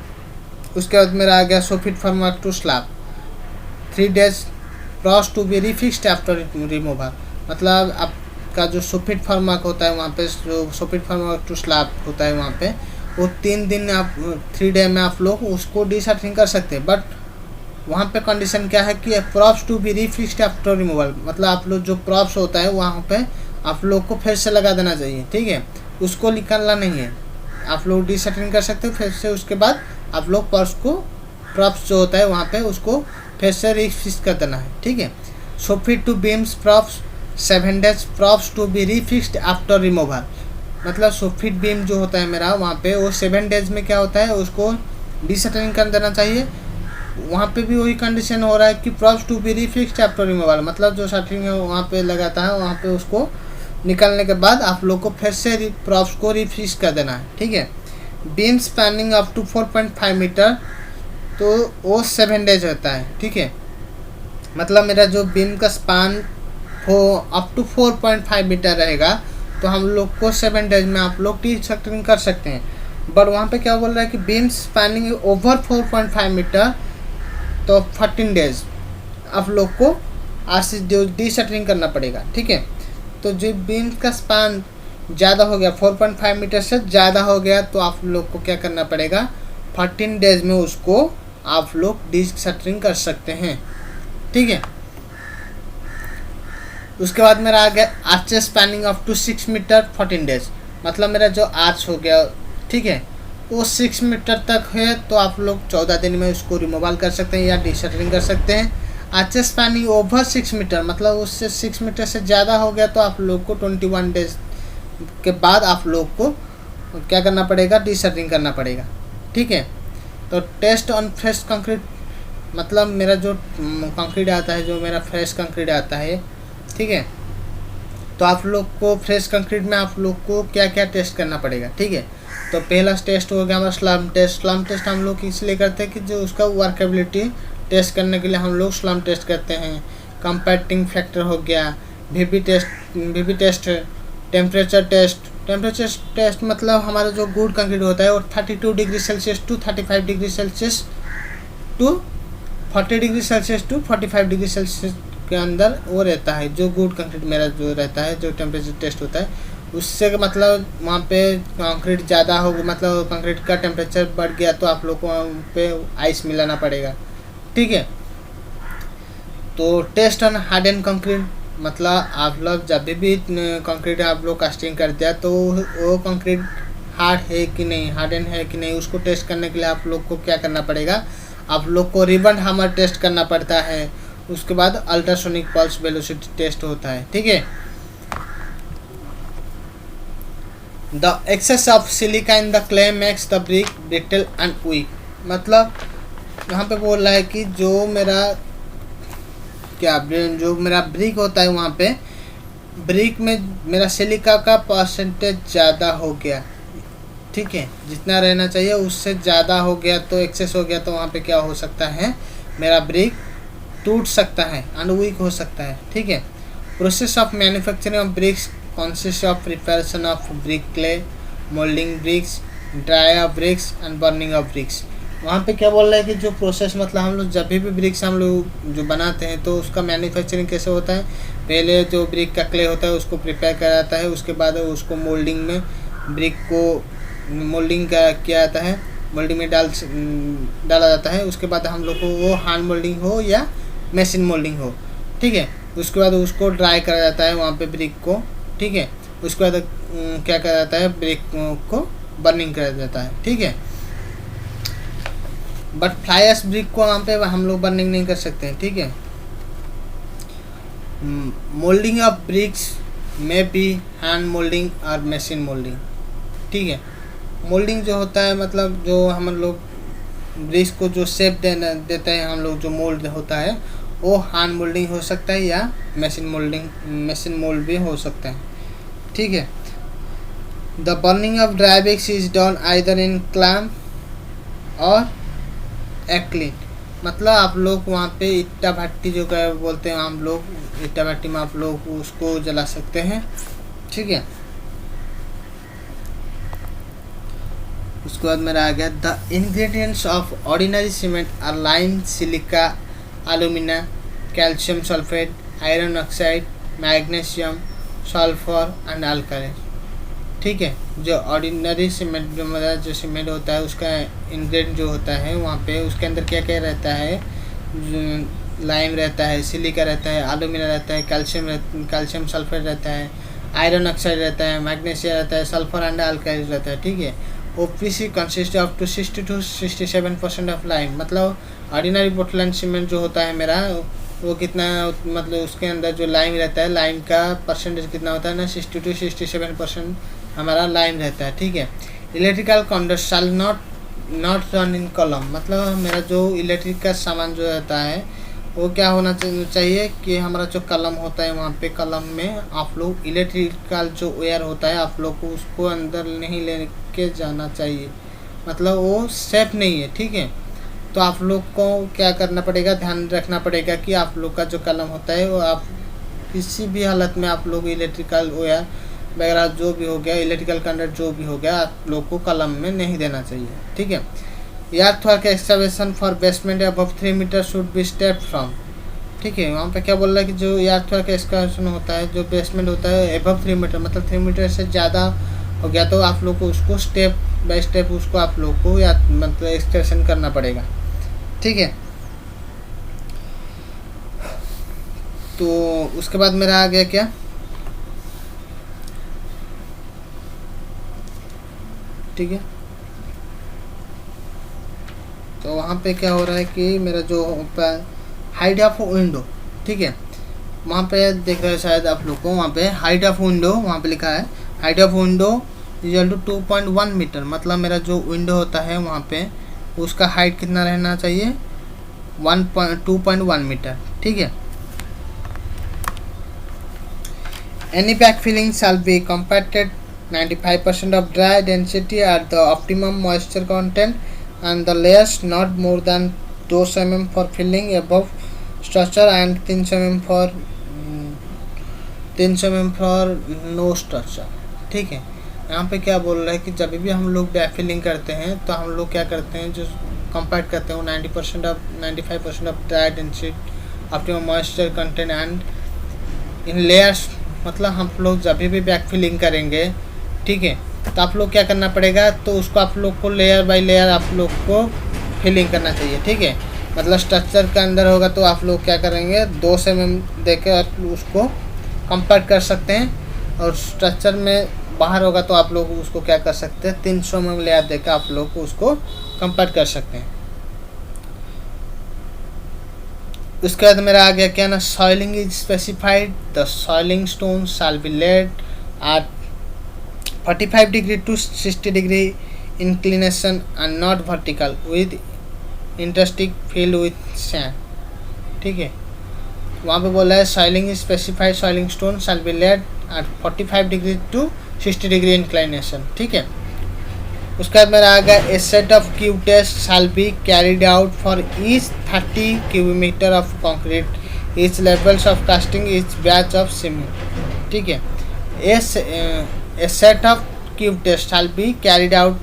उसके बाद मेरा आ गया soffit formwork to slab 3 days props to be refixed after removal, मतलब आपका जो सोफिट फॉर्मवर्क होता है वहाँ पे, जो सोफिट फॉर्मवर्क टू स्लैब होता है वहाँ पे, वो 3 दिन आप 3 डे में आप लोग उसको डीशटरिंग कर सकते हैं। बट वहाँ पे कंडीशन क्या है कि props to be refixed after removal, मतलब आप लोग जो प्रॉप्स होता है वहाँ पे आप लोग को फिर से लगा देना चाहिए, ठीक है, उसको निकालना नहीं है। आप लोग डीशटरिंग कर सकते हो फिर से, उसके बाद आप लोग प्रॉप्स जो होता है वहाँ पे उसको फिर से रिफिक्स कर देना है, ठीक है। Soffit to beams props 7 days props to be refixed after removal, मतलब सोफिट बीम जो होता है मेरा वहाँ पे, वो 7 days में क्या होता है उसको डीशटरिंग कर देना चाहिए। वहाँ पे भी वही कंडीशन हो रहा है कि props to be refixed after removal, मतलब जो शटरिंग है वहाँ पे लगाता है वहाँ पे उसको निकालने के बाद आप लोग को फिर से प्रॉप्स को रिफिक्स कर देना है, ठीक है। Beam spanning up to 4.5 metre, तो वो 7 days होता है, ठीक है, मतलब मेरा जो बीम का स्पान हो अप टू 4.5 मीटर रहेगा, तो हम लोग को 7 days में आप लोग डीशटरिंग कर सकते हैं। बट वहाँ पे क्या बोल रहा है कि बीम स्पैनिंग ओवर 4.5 मीटर, तो 14 days आप लोग को डीशटरिंग करना पड़ेगा, ठीक है। तो जो बीम का स्पान ज़्यादा हो गया, 4.5 मीटर से ज़्यादा हो गया, तो आप लोग को क्या करना पड़ेगा, 14 days में उसको आप लोग डीशटरिंग कर सकते हैं, ठीक है। उसके बाद मेरा आ गया arches spanning up to 6 metre 14 days, मतलब मेरा जो आर्च हो गया, ठीक है, वो 6 मीटर तक है, तो आप लोग 14 दिन में उसको रिमूवल कर सकते हैं या डीशटरिंग कर सकते हैं। आर्चेस स्पैनिंग ओवर 6 मीटर, मतलब उससे 6 मीटर से ज़्यादा हो गया, तो आप लोग को 21 days के बाद आप लोग को क्या करना पड़ेगा, डीशटरिंग करना पड़ेगा, ठीक है। तो टेस्ट ऑन फ्रेश कंक्रीट, मतलब मेरा जो कंक्रीट आता है, जो मेरा फ्रेश कंक्रीट आता है, ठीक है, तो आप लोग को फ्रेश कंक्रीट में आप लोग को क्या क्या टेस्ट करना पड़ेगा, ठीक है। तो पहला टेस्ट हो गया हमारा स्लम टेस्ट। स्लम टेस्ट हम लोग इसलिए करते हैं कि जो उसका वर्केबिलिटी टेस्ट करने के लिए हम लोग स्लम टेस्ट करते हैं। कंपैक्टिंग फैक्टर हो गया, वीबी टेस्ट, टेम्परेचर टेस्ट मतलब हमारा जो गुड कंक्रीट होता है वो 32 degree Celsius to 35 degree Celsius to 40 degree Celsius to 45 degree Celsius के अंदर वो रहता है, जो गुड कंक्रीट मेरा जो रहता है, जो टेम्परेचर टेस्ट होता है उससे मतलब वहाँ पे कंक्रीट ज़्यादा हो, मतलब कंक्रीट का टेम्परेचर बढ़ गया, तो आप लोग को वहाँ पे आइस मिलाना पड़ेगा, ठीक है। तो टेस्ट ऑन हार्डन कंक्रीट, मतलब आप लोग जब भी कंक्रीट आप लोग कास्टिंग कर दिया, तो वो कंक्रीट हार्ड है कि नहीं, हार्डन है कि नहीं, उसको टेस्ट करने के लिए आप लोग को क्या करना पड़ेगा, आप लोग को रिबन हैमर टेस्ट करना पड़ता है। उसके बाद अल्ट्रासोनिक पल्स वेलोसिटी टेस्ट होता है, ठीक है। The excess of silica in the clay makes the brick brittle and weak, मतलब यहाँ पे बोल रहा है कि जो मेरा ब्रिक होता है, वहाँ पे ब्रिक में मेरा सिलिका का परसेंटेज ज़्यादा हो गया, ठीक है, जितना रहना चाहिए उससे ज़्यादा हो गया, तो एक्सेस हो गया, तो वहाँ पे क्या हो सकता है, मेरा ब्रिक टूट सकता है, अनवीक हो सकता है, ठीक है। Process of manufacturing of bricks consist of preparation of brick clay, moulding bricks, dry of bricks and burning of bricks. वहाँ पे क्या बोल रहा है कि जो प्रोसेस, मतलब हम लोग जब भी ब्रिक्स हम लोग जो बनाते हैं, तो उसका मैन्युफैक्चरिंग कैसे होता है, पहले जो ब्रिक का क्ले होता है उसको प्रिपेयर किया जाता है, उसके बाद उसको मोल्डिंग में ब्रिक को मोल्डिंग किया जाता है, मोल्डिंग में डाला जाता है। उसके बाद हम लोग को वो हैंड मोल्डिंग हो या मशीन मोल्डिंग हो, ठीक है, उसके बाद उसको ड्राई करा जाता है वहाँ पे ब्रिक को, ठीक है। उसके बाद क्या करा जाता है, ब्रिक को बर्निंग करा जाता है, ठीक है। बट फ्लाई ऐश ब्रिक को वहाँ पे हम लोग बर्निंग नहीं कर सकते हैं, ठीक है। मोल्डिंग ऑफ ब्रिक्स में बी हैंड मोल्डिंग और मशीन मोल्डिंग, ठीक है। मोल्डिंग जो होता है मतलब जो हम लोग ब्रिक्स को जो शेप देना देते हैं हम लोग, जो मोल्ड होता है वो हैंड मोल्डिंग हो सकता है या मशीन मोल्ड भी हो सकता है। ठीक है। The burning of dry bricks is done either in clamp or a kiln, मतलब आप लोग वहाँ पे ईटा भट्टी जो क्या बोलते हैं हम लोग, ईटा भट्टी में आप लोग उसको जला सकते हैं। ठीक है। उसके बाद मेरा आ गया the ingredients of ordinary cement are lime, silica, alumina, calcium sulphate, iron oxide, magnesium, sulphur and alkali. ठीक है। जो ऑर्डिनरी सीमेंट जो मेरा जो सीमेंट होता है उसका इंग्रेडिएंट जो होता है वहाँ पे उसके अंदर क्या क्या रहता है, लाइम रहता है, सिलिका रहता है, एल्यूमिना रहता है, कैल्शियम सल्फेट रहता है, आयरन ऑक्साइड रहता है, मैग्नीशियम रहता है, सल्फर एंड अल्कली रहता है। ठीक है। OPC consist of to 60 to 67% of lime, मतलब ऑर्डिनरी पोर्टलैंड सीमेंट जो होता है मेरा वो कितना, मतलब उसके अंदर जो लाइम रहता है, लाइम का परसेंटेज कितना होता है ना, 60 to 67% हमारा लाइम रहता है। ठीक है। Electrical conductor shall not run in column, मतलब मेरा जो इलेक्ट्रिक का सामान जो रहता है वो क्या होना चाहिए कि हमारा जो कलम होता है वहाँ पे कलम में आप लोग इलेक्ट्रिकल जो वायर होता है आप लोग को उसको अंदर नहीं लेके जाना चाहिए, मतलब वो सेफ नहीं है। ठीक है। तो आप लोग को क्या करना पड़ेगा, ध्यान रखना पड़ेगा कि आप लोग का जो कलम होता है वो आप किसी भी हालत में आप लोग इलेक्ट्रिकल वायर वगैरह जो भी हो गया, इलेक्ट्रिकल कंडक्टर जो भी हो गया आप लोग को कलम में नहीं देना चाहिए। ठीक है। earthwork excavation for basement above 3 metre should be step from. ठीक है। वहाँ पे क्या बोल रहा है कि जो earthwork excavation होता है, जो बेसमेंट होता है अबव 3 मीटर, मतलब 3 मीटर से ज़्यादा हो गया तो आप लोग को उसको स्टेप बाय स्टेप उसको आप लोग को या मतलब एक्सकैवेशन करना पड़ेगा। ठीक है। तो उसके बाद मेरा आ गया क्या, ठीक है। तो वहाँ पे क्या हो रहा है कि मेरा जो हाइट ऑफ विंडो, ठीक है, वहाँ पे देख रहे हैं शायद आप लोग को, वहाँ पे हाइट ऑफ विंडो वहाँ पे लिखा है height of window equal to 2.1 metre, मतलब मेरा जो विंडो होता है वहाँ पे उसका हाइट कितना रहना चाहिए, 2.1 मीटर। ठीक है। Any back filling shall be compacted 95% of dry density at the optimum moisture content and the layers not more than 2 mm for filling above structure and 3 mm for no structure। ठीक है। यहाँ पे क्या बोल रहा है कि जब भी हम लोग बैक फिलिंग करते हैं तो हम लोग क्या करते हैं, जो कंपैक्ट करते हैं वो 95% of dry density optimum moisture content and in layers, मतलब हम लोग जब भी बैक फिलिंग करेंगे, ठीक है, तो आप लोग क्या करना पड़ेगा, तो उसको आप लोग को लेयर बाय लेयर आप लोग को फिलिंग करना चाहिए। ठीक है। मतलब स्ट्रक्चर के अंदर होगा तो आप लोग क्या करेंगे, 2 mm देकर उसको कंपैक्ट कर सकते हैं, और स्ट्रक्चर में बाहर होगा तो आप लोग उसको क्या कर सकते हैं, 300 mm लेयर देकर आप लोग उसको कंपैक्ट कर सकते हैं। उसके बाद मेरा आ गया क्या ना, soling is specified, the soling stone shall be laid at 45 degree to 60 degree inclination and not vertical with interstices filled with sand. ठीक है। वहाँ पे बोला है soling is specified, soling stone shall be laid at 45 degree to 60 degree inclination. ठीक है। उसके बाद मेरा आ गया a set of cube test shall be carried out for each 30 cubic metre of concrete, each levels of casting, each batch of cement. ठीक है। A set of cube test shall be carried out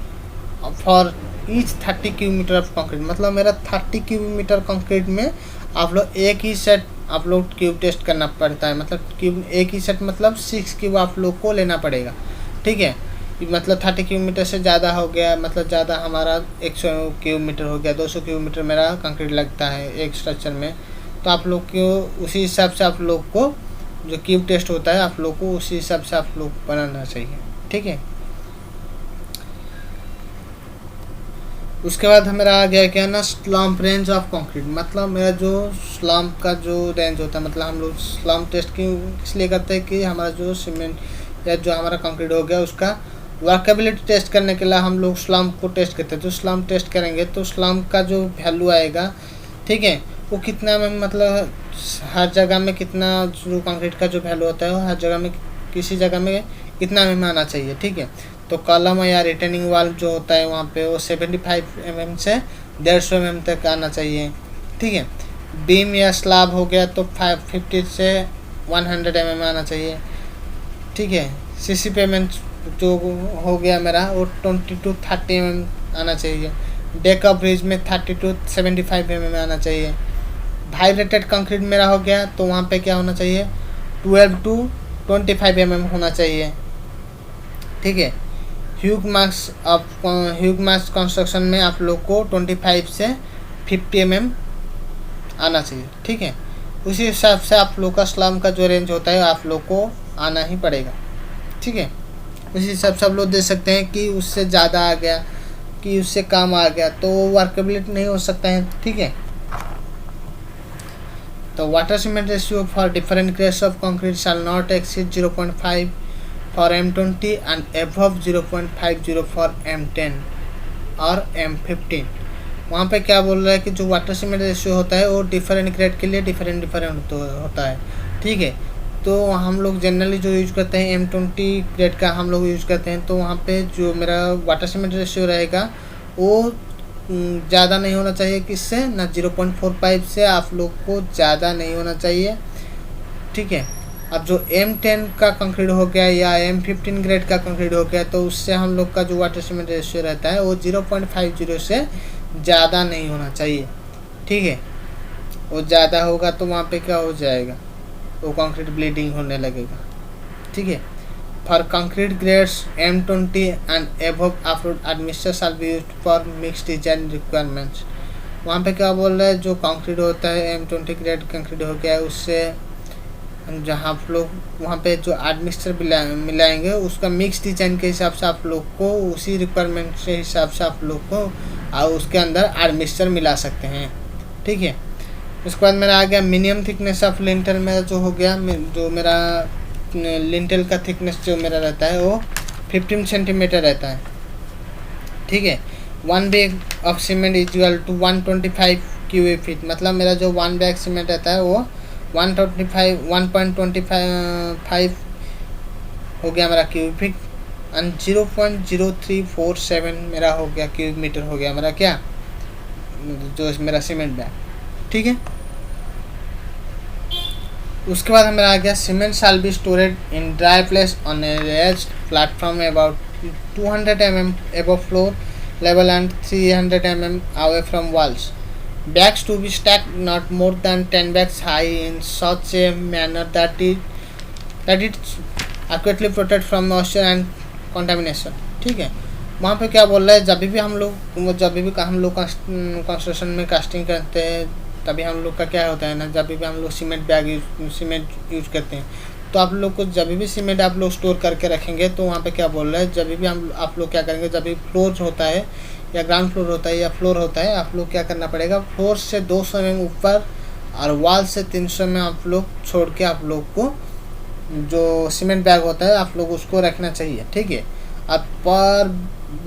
for each 30 cubic metre of concrete, मतलब मेरा 30 cubic metre concrete में आप लोग एक ही set आप लोग क्यूब टेस्ट करना पड़ता है, मतलब क्यूब एक ही सेट मतलब 6 क्यूब आप लोग को लेना पड़ेगा। ठीक है। मतलब 30 cubic मीटर से ज़्यादा हो गया, मतलब ज़्यादा हमारा 100 cubic मीटर हो गया, 200 cubic मीटर मेरा कंक्रीट लगता है एक स्ट्रक्चर में, तो आप लोग को उसी हिसाब से आप लोग को जो क्यूब टेस्ट होता है आप लोग को उसी हिसाब से आप लोग बनाना चाहिए। ठीक है। उसके बाद मेरा आ गया क्या ना, स्लम्प रेंज ऑफ कंक्रीट, मतलब मेरा जो स्लम्प का जो रेंज होता है, मतलब हम लोग स्लम्प टेस्ट की इसलिए करते हैं कि हमारा जो सीमेंट या जो हमारा कंक्रीट हो गया उसका वर्केबिलिटी टेस्ट करने के लिए हम लोग स्लम्प को टेस्ट करते हैं। तो स्लम्प टेस्ट करेंगे तो स्लम्प का जो वैल्यू आएगा, ठीक है, वो कितना में मतलब हर जगह में कितना जो कंक्रीट का जो वैल्यू होता है वो हर जगह में किसी जगह में कितना में आना चाहिए, ठीक है। तो कॉलम या रिटेनिंग वाल जो होता है वहाँ पे वो 75 mm से 150 mm तक आना चाहिए, ठीक है। बीम या स्लैब हो गया तो 50 से 100 mm आना चाहिए, ठीक है। सीसी पेमेंट जो हो गया मेरा वो 20 to 30 mm आना चाहिए। डेक ऑफ ब्रिज में 30 to 75 mm आना चाहिए। वाइब्रेटेड कंक्रीट मेरा हो गया तो वहाँ पे क्या होना चाहिए, 12 to 25 mm होना चाहिए, ठीक है। ह्यूग मास कंस्ट्रक्शन में आप लोग को 25 से 50 mm आना चाहिए, ठीक है। उसी हिसाब से आप लोग का स्लम का जो रेंज होता है आप लोग को आना ही पड़ेगा, ठीक है। उसी हिसाब से आप लोग दे सकते हैं कि उससे ज़्यादा आ गया कि उससे कम आ गया तो वर्केबिलिटी नहीं हो सकता है, ठीक है। तो water cement ratio for different grades of concrete shall not exceed 0.5 for M20 and above 0.50 for M10 और M15। वहाँ पे क्या बोल रहा है कि जो वाटर सीमेंट रेशियो होता है वो डिफरेंट ग्रेड के लिए डिफरेंट होता है, ठीक है। तो हम लोग जनरली जो यूज करते हैं M20 ग्रेड का हम लोग यूज करते हैं, तो वहाँ पे जो मेरा वाटर सीमेंट रेशियो रहेगा वो ज़्यादा नहीं होना चाहिए, किससे ना 0.45 से आप लोग को ज़्यादा नहीं होना चाहिए, ठीक है। अब जो M10 का कंक्रीट हो गया या M15 ग्रेड का कंक्रीट हो गया तो उससे हम लोग का जो वाटर सीमेंट रेशियो रहता है वो 0.50 से ज़्यादा नहीं होना चाहिए, ठीक है। वो ज़्यादा होगा तो वहाँ पे क्या हो जाएगा, वो कंक्रीट ब्लीडिंग होने लगेगा, ठीक है। For concrete grades M20 and above off-road admixture shall be used for mix design requirements. वहाँ पे क्या बोल रहा है, जो कंक्रीट होता है M20 ग्रेड कंक्रीट हो गया है उससे जहाँ आप लोग वहाँ पे जो एडमिक्सचर मिलाएंगे उसका मिक्स डिजाइन के हिसाब से आप लोग को उसी रिक्वायरमेंट के हिसाब से आप लोग को और उसके अंदर एडमिक्सचर मिला सकते हैं, ठीक है। उसके बाद मेरा आ गया मिनिमम थिकनेस ऑफ लिंटल। मेरा जो हो गया जो मेरा लिंटल का थिकनेस जो मेरा रहता है वो 15 सेंटीमीटर रहता है, ठीक है। 1 bag of cement is equal to 125 cubic feet. मतलब मेरा जो 1 बैग सीमेंट रहता है वो 1.25 हो गया मेरा क्यूबिक फीट एंड 0.0347 मेरा हो गया क्यूबिक मीटर हो गया मेरा क्या जो मेरा सीमेंट बैग, ठीक है। उसके बाद हमारा आ गया cement shall be storeyed in dry place on A raised platform about 200 mm above floor level and 300 mm away from walls. Bags to be stacked not more than 10 bags high in such a manner that it accurately protect from moisture and contamination, ठीक है। वहाँ पे क्या बोल रहा है, जब भी हम लोग कंस्ट्रक्शन में कास्टिंग करते हैं तभी हम लोग का क्या होता है ना, जब भी हम लोग सीमेंट यूज करते हैं तो आप लोग को जब भी सीमेंट आप लोग स्टोर करके रखेंगे तो वहाँ पे क्या बोल रहा है, जब भी आप लोग क्या करेंगे, जब भी फ्लोर होता है या ग्राउंड फ्लोर होता है या फ्लोर होता है, आप लोग क्या करना पड़ेगा, फ्लोर से 200 mm ऊपर और वॉल से 300 mm आप लोग छोड़ के आप लोग को जो सीमेंट बैग होता है आप लोग उसको रखना चाहिए, ठीक है। अब पर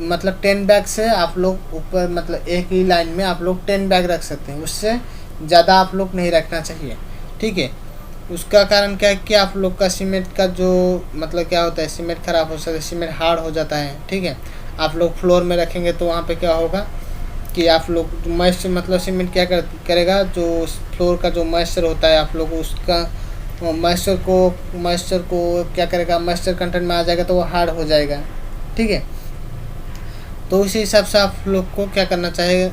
मतलब 10 बैग से आप लोग ऊपर मतलब एक ही लाइन में आप लोग 10 बैग रख सकते हैं, उससे ज़्यादा आप लोग नहीं रखना चाहिए, ठीक है। उसका कारण क्या है कि आप लोग का सीमेंट का जो मतलब क्या होता है, सीमेंट ख़राब हो सकता है, सीमेंट हार्ड हो जाता है, ठीक है। आप लोग फ्लोर में रखेंगे तो वहाँ पे क्या होगा कि आप लोग मॉइस्चर मतलब सीमेंट क्या करेगा, जो फ्लोर का जो मॉइस्चर होता है आप लोग उसका मॉइस्चर को क्या करेगा, मॉइस्चर कंटेंट में आ जाएगा तो वो हार्ड हो जाएगा, ठीक है। तो उसी हिसाब से आप लोग को क्या करना चाहिए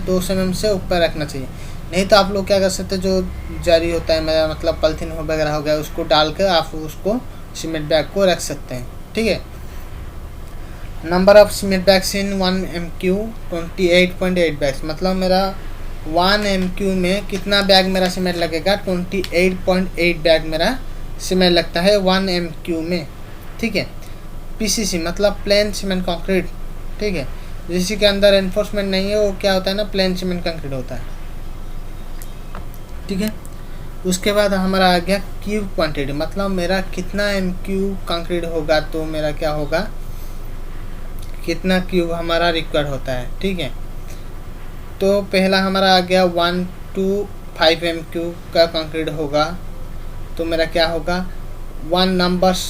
200 mm से ऊपर रखना चाहिए। नहीं तो आप लोग क्या कर सकते हैं, जो जारी होता है मेरा मतलब पॉलिथीन वगैरह हो गया उसको डाल कर आप उसको सीमेंट बैग को रख सकते हैं, ठीक है। Number of cement bags in 1 MQ 28.8 bags. मतलब मेरा 1 MQ में कितना बैग मेरा सीमेंट लगेगा, 28.8 बैग मेरा सीमेंट लगता है 1 MQ में, ठीक है। PCC मतलब प्लेन सीमेंट कंक्रीट, ठीक है। जिसके के अंदर एनफोर्समेंट नहीं है वो क्या होता है ना, प्लेन सीमेंट कंक्रीट होता है, ठीक है। उसके बाद हमारा आ गया क्यूब क्वांटिटी। मतलब मेरा कितना MQ कंक्रीट होगा तो मेरा क्या होगा कितना क्यूब हमारा रिक्वायर्ड होता है। ठीक है, तो पहला हमारा आ गया 1 to 5 MQ का कंक्रीट होगा, तो मेरा क्या होगा 1 नंबर्स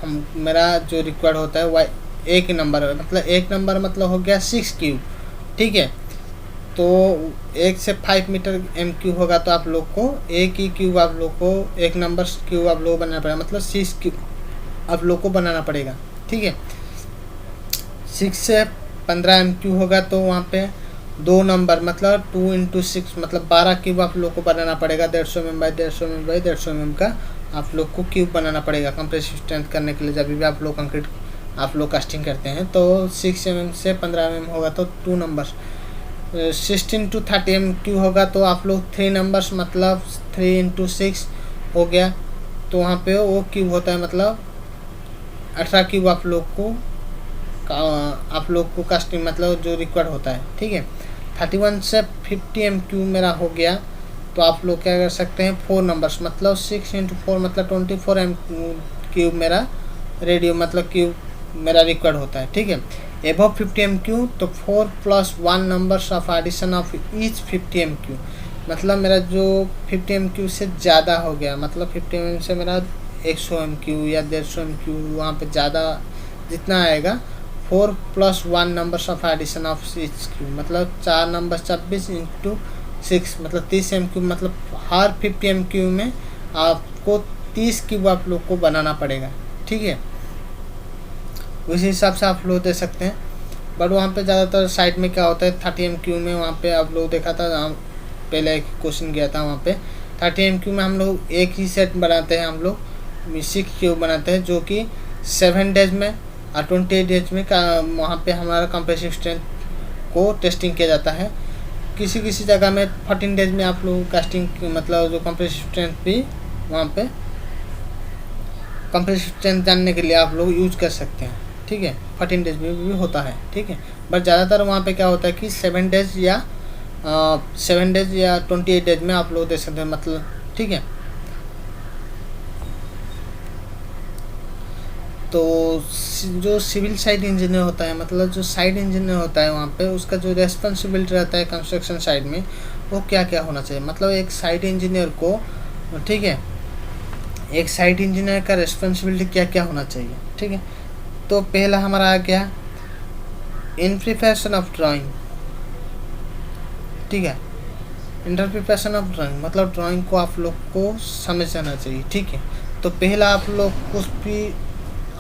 हम मेरा जो रिक्वायर्ड होता है वह एक नंबर, मतलब एक नंबर मतलब हो गया 6 क्यूब। ठीक है, तो 1 से 5 मीटर MQ होगा, तो आप लोग को एक ही क्यूब आप लोग को एक नंबर क्यूब आप लोग को बनाना पड़ेगा, मतलब 6 क्यूब आप लोग को बनाना पड़ेगा। ठीक है, 6 से 15 MQ होगा, तो वहाँ पे 2 नंबर मतलब 2 × 6 मतलब 12 क्यूब आप लोग को बनाना पड़ेगा। 150 mm by 150 mm by 150 mm का आप लोग को क्यूब बनाना पड़ेगा कंप्रेसिव स्ट्रेंथ करने के लिए। जब भी आप लोग कंक्रीट आप लोग कास्टिंग करते हैं, तो 6 mm से 15 mm होगा, तो 2 नंबर्स। 16 to 30 MQ होगा, तो आप लोग 3 नंबर्स मतलब 3 × 6 हो गया, तो वहाँ पे वो क्यूब होता है, मतलब 18 क्यूब आप लोग को कास्टिंग मतलब जो रिक्वायर्ड होता है। ठीक है, 31 से 50 MQ मेरा हो गया, तो आप लोग क्या कर सकते हैं 4 नंबर्स मतलब 6 × 4 मतलब 24 MQ मेरा रेडियो मतलब क्यूब मेरा रिक्वायर्ड होता है। ठीक है, एबव 50 MQ तो 4 + 1 numbers of addition of each 50 MQ, मतलब मेरा जो 50 MQ से ज़्यादा हो गया, मतलब 50 MQ से मेरा 100 MQ या 150 MQ वहाँ पे ज़्यादा जितना आएगा, 4 + 1 numbers of addition of each cube, मतलब 4 नंबर 26 × 6 मतलब 30 MQ, मतलब हर 50 MQ में आपको 30 क्यूब आप लोग को बनाना पड़ेगा। ठीक है, उसी हिसाब से आप लोग दे सकते हैं। बट वहाँ पे ज़्यादातर साइड में क्या होता है 30 MQ में, वहाँ पे आप लोग देखा था, हम पहले एक क्वेश्चन गया था, वहाँ पे 30 MQ में हम लोग एक ही सेट बनाते हैं, हम लोग 6 क्यूब बनाते हैं, जो कि 7 डेज में और 28 डेज में वहाँ पे हमारा कंप्रेसिव स्ट्रेंथ को टेस्टिंग किया जाता है। किसी किसी जगह में 14 डेज में आप लोग कास्टिंग मतलब जो कंप्रेसिव स्ट्रेंथ भी वहाँ पे कंप्रेसिव स्ट्रेंथ जानने के लिए आप लोग यूज कर सकते हैं। ठीक है, 14 डेज में भी होता है। ठीक है, बट ज़्यादातर वहाँ पे क्या होता है कि 7 डेज या 28 डेज में आप लोग दे सकते हैं, मतलब। ठीक है, तो जो सिविल साइट इंजीनियर होता है, मतलब जो साइट इंजीनियर होता है, वहाँ पे उसका जो रेस्पॉन्सिबिलिटी रहता है कंस्ट्रक्शन साइट में, वो क्या क्या होना चाहिए, मतलब एक साइट इंजीनियर को। ठीक है, एक साइट इंजीनियर का रेस्पॉन्सिबिलिटी क्या क्या होना चाहिए। ठीक है, तो पहला हमारा आ गया इन प्रिपरेशन ऑफ ड्राइंग। ठीक है, इंटर प्रिपरेशन ऑफ ड्राइंग मतलब ड्राइंग को आप लोग को समझ जाना चाहिए। ठीक है, तो पहला आप लोग कुछ भी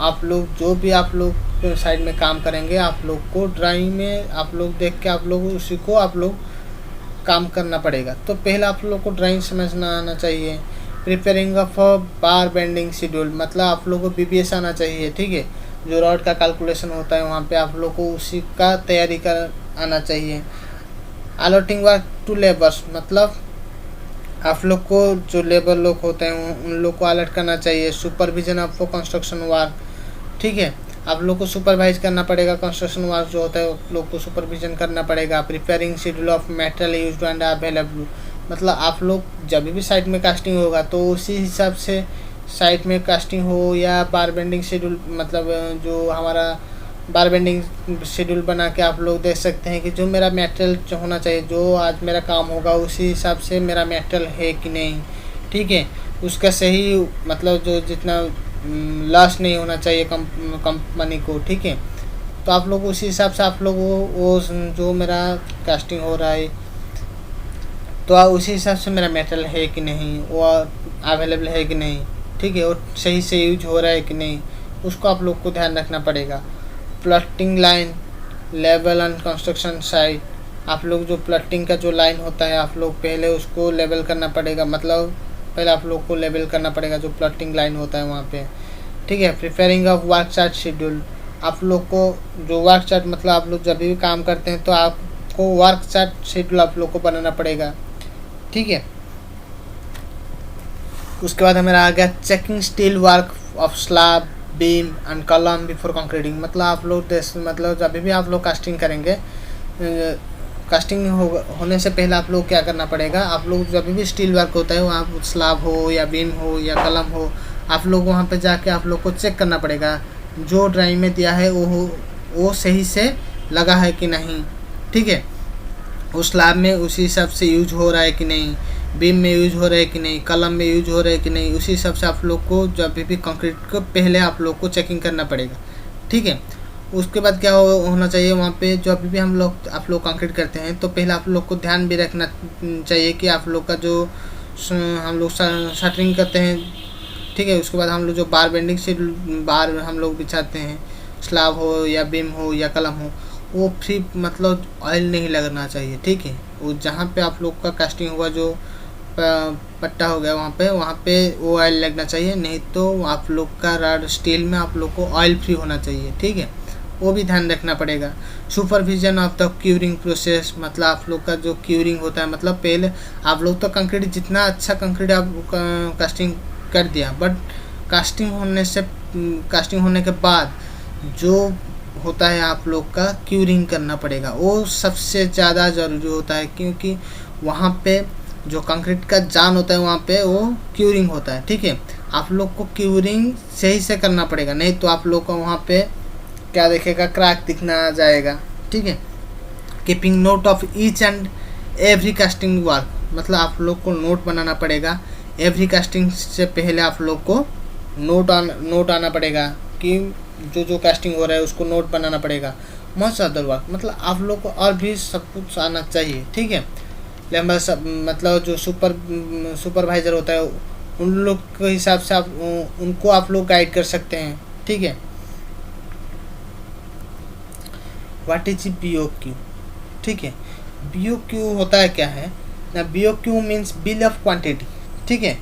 आप लोग जो भी आप लोग साइड में काम करेंगे, आप लोग को ड्राइंग में आप लोग देख के आप लोग उसी को आप लोग काम करना पड़ेगा। तो पहला आप लोग को ड्राइंग समझना आना चाहिए। Preparing of bar bending schedule मतलब आप लोग को BBS आना चाहिए। ठीक है, जो रॉड का कैलकुलेशन होता है वहाँ पे आप लोग को उसी का तैयारी कर आना चाहिए। अलॉटिंग वर्क टू लेबर्स मतलब आप लोग को जो लेबर लोग होते हैं उन लोग को अलर्ट करना चाहिए। Supervision of construction work. ठीक है, आप लोग को सुपरवाइज करना पड़ेगा कंस्ट्रक्शन वर्क जो होता है, आप लोग को सुपरविजन करना पड़ेगा। Preparing schedule of material used and available मतलब आप लोग जब भी साइट में कास्टिंग होगा तो उसी हिसाब से साइट में कास्टिंग हो या बार बेंडिंग शेड्यूल मतलब जो हमारा बार बेंडिंग शेड्यूल बना के आप लोग देख सकते हैं कि जो मेरा मटेरियल होना चाहिए, जो आज मेरा काम होगा उसी हिसाब से मेरा मटेरियल है कि नहीं। ठीक है, उसका सही मतलब जो जितना लॉस नहीं होना चाहिए कंपनी को। ठीक है, तो आप लोग उसी हिसाब से आप लोग वो जो मेरा कास्टिंग हो रहा है तो उसी हिसाब से मेरा मटेरियल है कि नहीं, वो अवेलेबल है कि नहीं। ठीक है, वो सही से यूज हो रहा है कि नहीं, उसको आप लोग को ध्यान रखना पड़ेगा। Plotting line level and construction site आप लोग जो प्लॉटिंग का जो लाइन होता है आप लोग पहले उसको लेवल करना पड़ेगा, मतलब पहले आप लोग को लेवल करना पड़ेगा जो प्लॉटिंग लाइन होता है वहाँ पे। ठीक है, preparing of work chart schedule आप लोग को जो वर्क चार्ट मतलब आप लोग जब भी काम करते हैं तो आपको वर्क चार्ट शेड्यूल आप लोग को बनाना पड़ेगा। ठीक है, उसके बाद हमारा आ गया checking steel work of slab beam and column before concreting मतलब आप लोग मतलब जब भी आप लोग कास्टिंग करेंगे, कास्टिंग होने से पहले आप लोग क्या करना पड़ेगा, आप लोग जब भी स्टील वर्क होता है वहाँ स्लैब हो या बीम हो या कॉलम हो, आप लोग वहाँ पे जाके आप लोग को चेक करना पड़ेगा। जो ड्राइंग में दिया है वो वो सही से लगा है कि नहीं, ठीक है, उस स्लैब में उसी हिसाब से यूज हो रहा है कि नहीं, बीम में यूज हो रहा है कि नहीं, कलम में यूज हो रहा है कि नहीं, उसी हिसाब से आप लोग को जब भी कंक्रीट को पहले आप लोग को चेकिंग करना पड़ेगा, ठीक है। उसके बाद क्या होना चाहिए वहाँ पे, जो अभी भी आप लोग कंक्रीट करते हैं तो पहले आप लोग को ध्यान भी रखना चाहिए कि आप लोग का जो हम लोग शटरिंग करते हैं, ठीक है, उसके बाद हम लोग जो बार बेंडिंग से बार हम लोग बिछाते हैं, स्लैब हो या बीम हो या कलम हो, वो फ्री मतलब ऑयल नहीं लगना चाहिए, ठीक है। वो जहाँ पे आप लोग का कास्टिंग होगा, जो पट्टा हो गया वहाँ पे वो ऑयल लगना चाहिए, नहीं तो आप लोग का रॉड स्टील में आप लोग को ऑयल फ्री होना चाहिए, ठीक है, वो भी ध्यान रखना पड़ेगा। Supervision of the curing process, मतलब आप लोग का जो क्यूरिंग होता है, मतलब पहले आप लोग तो कंक्रीट जितना अच्छा कंक्रीट आप कास्टिंग कर दिया, बट कास्टिंग होने के बाद जो होता है आप लोग का क्यूरिंग करना पड़ेगा, वो सबसे ज़्यादा ज़रूरी होता है, क्योंकि वहाँ पे जो कंक्रीट का जान होता है वहाँ पे वो क्यूरिंग होता है, ठीक है। आप लोग को क्यूरिंग सही से करना पड़ेगा, नहीं तो आप लोग को वहाँ पे क्या देखेगा, क्रैक दिखना आ जाएगा, ठीक है। Keeping note of each and every casting work, मतलब आप लोग को नोट बनाना पड़ेगा, एवरी कास्टिंग से पहले आप लोग को नोट आना पड़ेगा कि जो कास्टिंग हो रहा है उसको नोट बनाना पड़ेगा। मस्ट अदर वर्क, मतलब आप लोग को और भी सब कुछ आना चाहिए, ठीक है। लेबर सब मतलब जो सुपरवाइज़र होता है उन लोग के हिसाब से उनको आप लोग गाइड कर सकते हैं, ठीक है। व्हाट इज BOQ, ठीक है। BOQ होता है क्या है ना, BOQ means bill of quantity, ठीक है,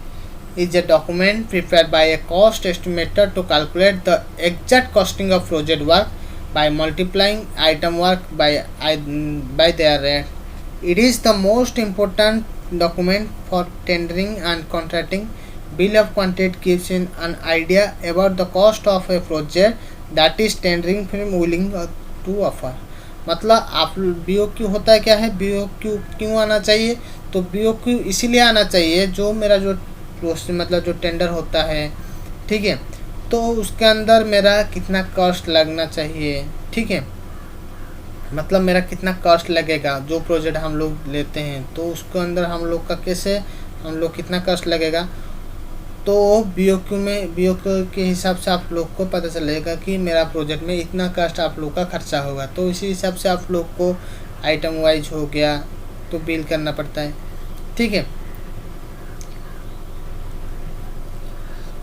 is a document prepared by a cost estimator to calculate the exact costing of project work by multiplying item work by their rate. It is the most important document for tendering and contracting. Bill of quantity gives an idea about the cost of a project that is tendering firm willing to offer. मतलब आप BOQ होता है क्या है, BOQ क्यों आना चाहिए, तो BOQ इसीलिए आना चाहिए जो मेरा जो मतलब जो टेंडर होता है, ठीक है, तो उसके अंदर मेरा कितना कॉस्ट लगना चाहिए, ठीक है, मतलब मेरा कितना कॉस्ट लगेगा, जो प्रोजेक्ट हम लोग लेते हैं तो उसके अंदर हम लोग का कैसे हम लोग कितना कॉस्ट लगेगा, तो BOQ के हिसाब से आप लोग को पता चलेगा कि मेरा प्रोजेक्ट में इतना कॉस्ट आप लोग का खर्चा होगा, तो इसी हिसाब से आप लोग को आइटम वाइज हो गया तो बिल करना पड़ता है, ठीक है।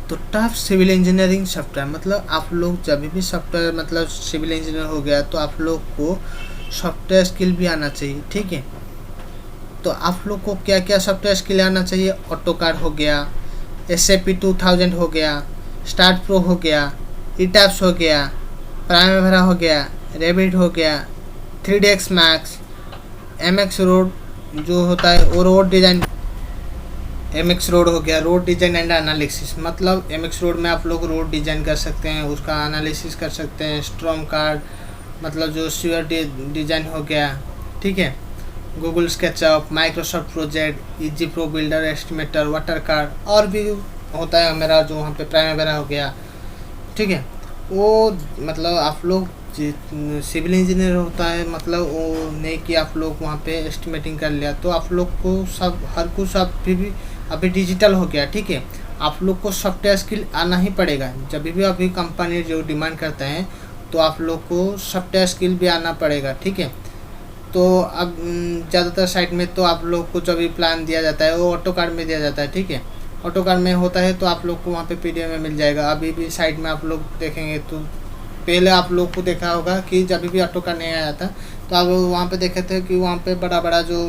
तो टफ सिविल इंजीनियरिंग सॉफ्टवेयर, मतलब आप लोग जब भी सॉफ्टवेयर मतलब सिविल इंजीनियर हो गया तो आप लोग को सॉफ्टवेयर स्किल भी आना चाहिए, ठीक है। तो आप लोग को क्या क्या सॉफ्टवेयर स्किल आना चाहिए, ऑटोकाड हो गया, SAP 2000 हो गया, स्टार्ट प्रो हो गया, ETABS हो गया, प्राइमेरा हो गया, रेविट हो गया, 3ds Max, MX रोड जो होता है वो रोड डिज़ाइन, MX रोड हो गया, रोड डिज़ाइन एंड एनालिसिस, मतलब MX रोड में आप लोग रोड डिज़ाइन कर सकते हैं, उसका एनालिसिस कर सकते हैं। स्ट्रॉम कार्ड मतलब जो सीवर डिज़ाइन हो गया, ठीक है। Google SketchUp, Microsoft project, easy pro builder, estimator, water card और भी होता है मेरा जो वहाँ पे प्राइमेरा हो गया, ठीक है। वो मतलब आप लोग सिविल इंजीनियर होता है, मतलब वो नहीं कि आप लोग वहाँ पे एस्टिमेटिंग कर लिया, तो आप लोग को सब हर कुछ अभी डिजिटल हो गया, ठीक है। आप लोग को सॉफ्टवेयर स्किल आना ही पड़ेगा, जब भी अभी कंपनी जो डिमांड करते हैं तो आप लोग को सॉफ्टवेयर स्किल भी आना पड़ेगा, ठीक है। तो अब ज़्यादातर साइट में तो आप लोग को जो भी प्लान दिया जाता है वो ऑटोकाड में दिया जाता है, ठीक है। ऑटोकाड में होता है तो आप लोग को वहाँ पे PDF में मिल जाएगा। अभी भी साइट में आप लोग देखेंगे तो पहले आप लोग को देखा होगा कि जब भी ऑटोकाड नहीं आया था तो आप वहाँ पे देखे थे कि वहाँ पे बड़ा बड़ा जो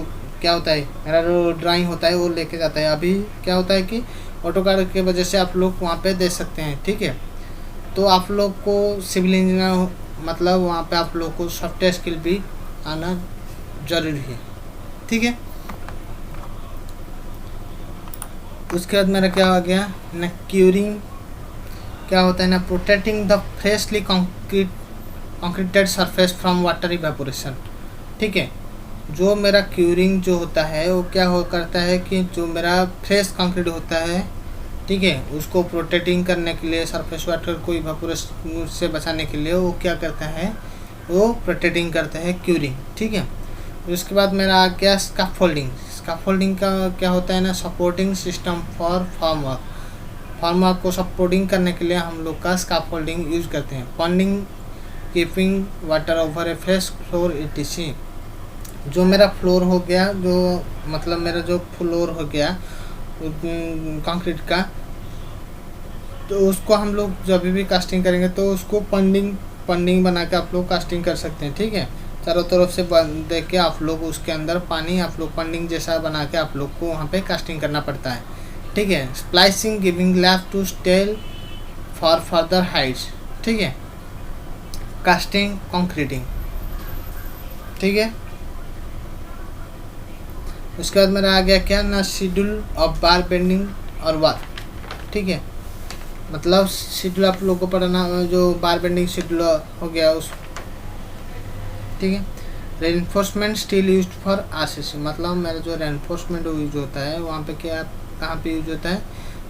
क्या होता है मेरा जो ड्राइंग होता है वो लेके जाता है। अभी क्या होता है कि ऑटोकाड की वजह से आप लोग वहाँ पे दे सकते हैं, ठीक है। तो आप लोग को सिविल इंजीनियर मतलब वहाँ पे आप लोग को सॉफ्टवेयर स्किल भी आना जरूरी है, ठीक है। उसके बाद मेरा क्या हो गया ना, क्यूरिंग क्या होता है ना, protecting the freshly concreted surface from water evaporation, ठीक है। जो मेरा क्यूरिंग जो होता है वो क्या करता है कि जो मेरा फ्रेश कंक्रीट होता है, ठीक है, उसको प्रोटेक्टिंग करने के लिए सरफेस वाटर को इवेपोरेशन से बचाने के लिए वो क्या करता है वो प्रोटेक्टिंग करते हैं क्यूरिंग, ठीक है। उसके बाद मेरा आ गया स्कैफोल्डिंग। स्कैफोल्डिंग का क्या होता है ना, सपोर्टिंग सिस्टम फॉर फार्मवर्क। फार्मवर्क को सपोर्टिंग करने के लिए हम लोग का स्कैफोल्डिंग यूज़ करते हैं। पॉन्डिंग, कीपिंग वाटर ओवर ए फ्रेश फ्लोर etc। जो मेरा फ्लोर हो गया, जो मतलब मेरा जो फ्लोर हो गया कंक्रीट का, तो उसको हम लोग जब भी कास्टिंग करेंगे तो उसको पंडिंग बना के आप लोग कास्टिंग कर सकते हैं, ठीक है। चारों तरफ से दे के आप लोग उसके अंदर पानी आप लोग पंडिंग जैसा बना के आप लोग को वहाँ पे कास्टिंग करना पड़ता है, ठीक है। Splicing, giving lap to steel for further heights, ठीक है। कास्टिंग, कंक्रीटिंग, ठीक है। उसके बाद मेरा आ गया क्या ना, शेड्यूल ऑफ बार बेंडिंग और वार, ठीक है। मतलब शेड्यूल आप लोगों को पढ़ना, जो बार बेंडिंग शेड्यूल हो गया उस, ठीक है। Reinforcement steel use for RCC, मतलब मेरा जो रेनफोर्समेंट यूज होता है वहाँ पे क्या, कहाँ पे यूज होता है,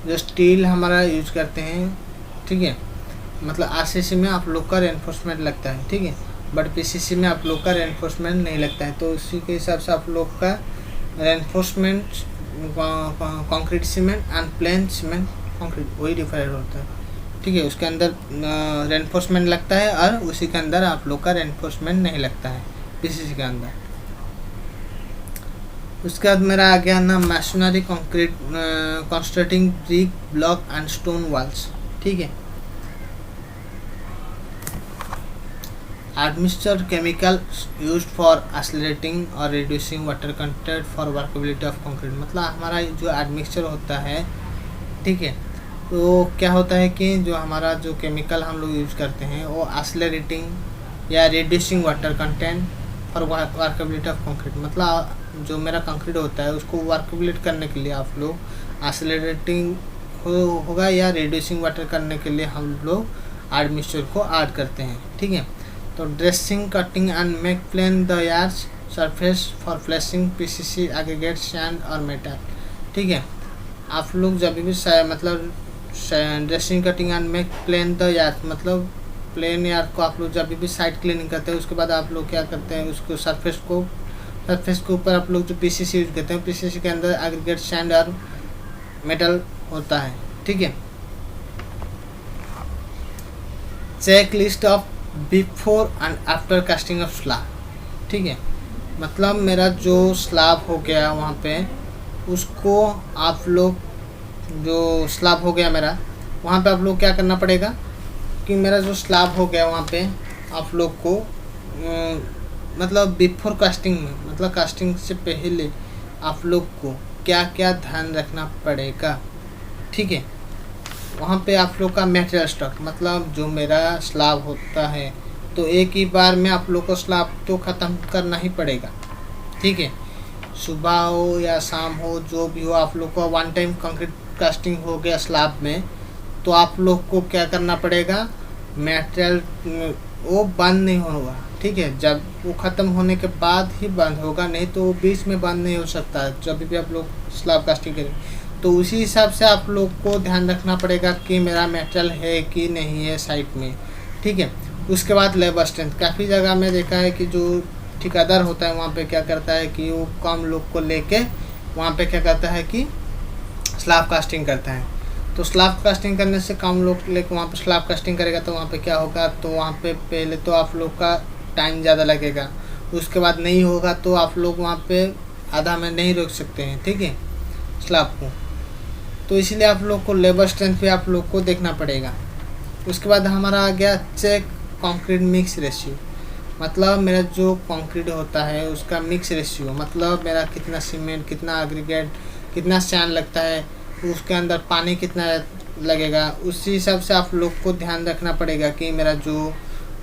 जो स्टील हमारा यूज करते हैं, ठीक है। मतलब आरसीसी में आप लोग का रेनफोर्समेंट लगता है, ठीक है, बट पीसीसी में आप लोग का रेनफोर्समेंट नहीं लगता है। तो उसी के हिसाब से आप लोग का reinforcement concrete cement and plane cement concrete वही डिफाइंड होता है, ठीक है। उसके अंदर रेनफोर्समेंट लगता है और उसी के अंदर आप लोग का रेनफोर्समेंट नहीं लगता है पीसीसी के अंदर। उसके बाद मेरा आ गया ना, masonry concrete constructing brick, block and stone walls, ठीक है। Admixture chemical use for accelerating और reducing water content for workability of concrete, मतलब हमारा जो एडमिक्सचर होता है, ठीक है, तो क्या होता है कि जो हमारा जो केमिकल हम लोग यूज़ करते हैं वो एक्सेलरेटिंग या reducing water content for workability of concrete, मतलब जो मेरा कंक्रीट होता है उसको वर्केबिलिटी करने के लिए आप लोग एक्सेलरेटिंग होगा या रिड्यूसिंग वाटर करने के लिए हम लोग एडमिक्सचर को ऐड करते हैं, ठीक है। तो dressing, cutting and make plain the yard surface for flashing PCC aggregate sand और मेटल, ठीक है। आप लोग जब भी मतलब dressing, cutting and make plain the yard, मतलब प्लेन यार्ड को आप लोग जब भी साइड क्लीनिंग करते हैं उसके बाद आप लोग क्या करते हैं, उसको सरफेस के ऊपर आप लोग जो पीसीसी यूज करते हैं, पीसीसी के अंदर एग्रीगेट सैंड और मेटल होता है, ठीक है। Check list of before and after casting of slab, ठीक है। मतलब मेरा जो स्लैब हो गया वहाँ पे, उसको आप लोग जो स्लैब हो गया मेरा, वहाँ पे आप लोग क्या करना पड़ेगा कि मेरा जो स्लैब हो गया वहाँ पे आप लोग को मतलब बिफोर कास्टिंग में, मतलब कास्टिंग से पहले आप लोग को क्या क्या ध्यान रखना पड़ेगा, ठीक है। वहाँ पे आप लोग का मटेरियल स्टॉक, मतलब जो मेरा स्लैब होता है तो एक ही बार में आप लोग को स्लैब तो ख़त्म करना ही पड़ेगा, ठीक है। सुबह हो या शाम हो, जो भी हो, आप लोग को वन टाइम कंक्रीट कास्टिंग हो गया स्लैब में, तो आप लोग को क्या करना पड़ेगा, मटेरियल वो बंद नहीं होगा, ठीक है। जब वो ख़त्म होने के बाद ही बंद होगा, नहीं तो वो बीच में बंद नहीं हो सकता जब भी आप लोग स्लैब कास्टिंग करेंगे। तो उसी हिसाब से आप लोग को ध्यान रखना पड़ेगा कि मेरा मटेरियल है कि नहीं है साइट में, ठीक है। उसके बाद लेबर स्ट्रेंथ, काफ़ी जगह में देखा है कि जो ठेकेदार होता है वहाँ पे क्या करता है कि वो कम लोग को लेके वहाँ पे क्या करता है कि स्लैब कास्टिंग करता है। तो स्लैब कास्टिंग करने से कम लोग लेके वहाँ पे स्लैब कास्टिंग करेगा तो वहाँ पे क्या होगा, तो वहाँ पे पहले तो आप लोग का टाइम ज़्यादा लगेगा, उसके बाद नहीं होगा तो आप लोग वहाँ पे आधा में नहीं रोक सकते हैं, ठीक है, स्लैब को। तो इसीलिए आप लोग को लेबर स्ट्रेंथ पे आप लोग को देखना पड़ेगा। उसके बाद हमारा आ गया चेक कंक्रीट मिक्स रेशियो, मतलब मेरा जो कंक्रीट होता है उसका मिक्स रेशियो, मतलब मेरा कितना सीमेंट, कितना एग्रीगेट, कितना सैंड लगता है, उसके अंदर पानी कितना लगेगा, उसी हिसाब से आप लोग को ध्यान रखना पड़ेगा कि मेरा जो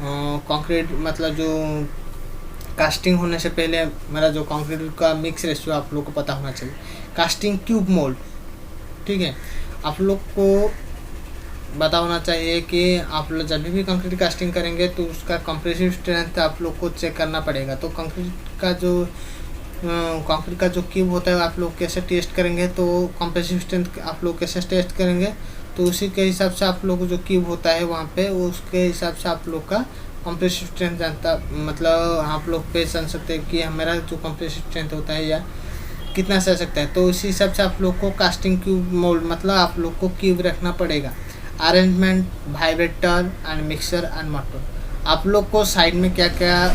कंक्रीट मतलब जो कास्टिंग होने से पहले मेरा जो कंक्रीट का मिक्स रेशियो आप लोग को पता होना चाहिए। कास्टिंग क्यूब मोल्ड, ठीक है, आप लोग को पता होना चाहिए कि आप लोग जब भी कंक्रीट कास्टिंग करेंगे तो उसका कंप्रेसिव स्ट्रेंथ आप लोग को चेक करना पड़ेगा। तो कंक्रीट का जो क्यूब होता है आप लोग कैसे टेस्ट करेंगे, तो कंप्रेसिव स्ट्रेंथ आप लोग कैसे टेस्ट करेंगे, तो उसी के हिसाब से आप लोग जो क्यूब होता है वहाँ पे उसके हिसाब से आप लोग का कंप्रेसिव स्ट्रेंथ जानता, मतलब आप लोग पे जान सकते हैं कि मेरा जो कंप्रेसिव स्ट्रेंथ होता है या कितना सह सकता है। तो उसी हिसाब से आप लोग को कास्टिंग क्यूब मोल्ड, मतलब आप लोग को क्यूब रखना पड़ेगा। Arrangement, vibrator and mixer and motor. आप लोग को साइड में क्या क्या